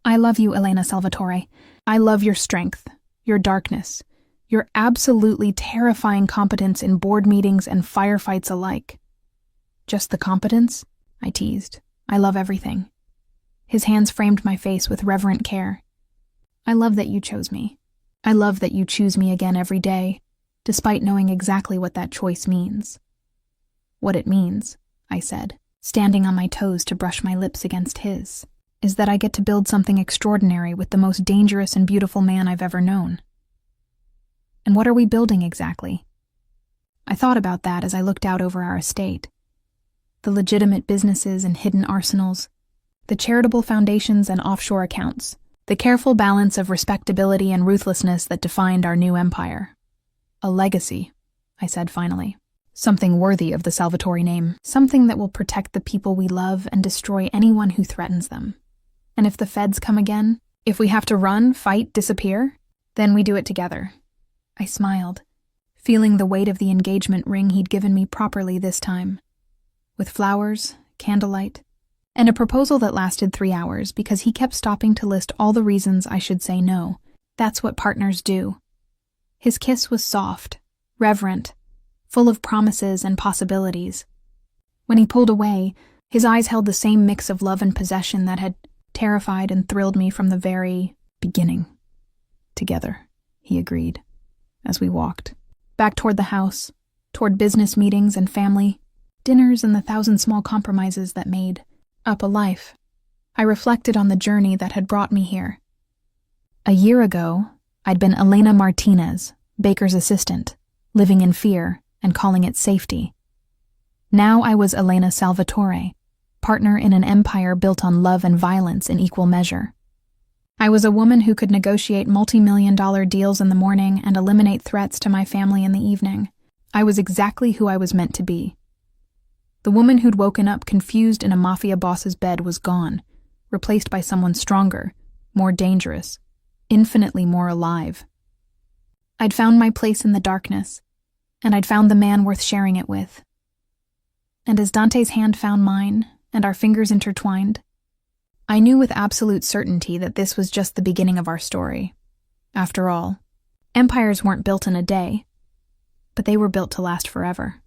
I love you, Elena Salvatore. I love your strength, your darkness, your absolutely terrifying competence in board meetings and firefights alike. Just the competence? I teased. I love everything. His hands framed my face with reverent care. I love that you chose me. I love that you choose me again every day, despite knowing exactly what that choice means. What it means, I said, standing on my toes to brush my lips against his, is that I get to build something extraordinary with the most dangerous and beautiful man I've ever known. And what are we building exactly? I thought about that as I looked out over our estate. The legitimate businesses and hidden arsenals, the charitable foundations and offshore accounts, the careful balance of respectability and ruthlessness that defined our new empire. A legacy, I said finally. Something worthy of the Salvatore name. Something that will protect the people we love and destroy anyone who threatens them. And if the feds come again, if we have to run, fight, disappear, then we do it together. I smiled, feeling the weight of the engagement ring he'd given me properly this time. With flowers, candlelight, and a proposal that lasted 3 hours because he kept stopping to list all the reasons I should say no. That's what partners do. His kiss was soft, reverent, full of promises and possibilities. When he pulled away, his eyes held the same mix of love and possession that had terrified and thrilled me from the very beginning. Together, he agreed, as we walked, back toward the house, toward business meetings and family, dinners and the 1,000 small compromises that made up a life. I reflected on the journey that had brought me here. A year ago, I'd been Elena Martinez, Baker's assistant, living in fear and calling it safety. Now I was Elena Salvatore, partner in an empire built on love and violence in equal measure. I was a woman who could negotiate multi-million-dollar deals in the morning and eliminate threats to my family in the evening. I was exactly who I was meant to be. The woman who'd woken up confused in a mafia boss's bed was gone, replaced by someone stronger, more dangerous, infinitely more alive. I'd found my place in the darkness, and I'd found the man worth sharing it with. And as Dante's hand found mine, and our fingers intertwined, I knew with absolute certainty that this was just the beginning of our story. After all, empires weren't built in a day, but they were built to last forever.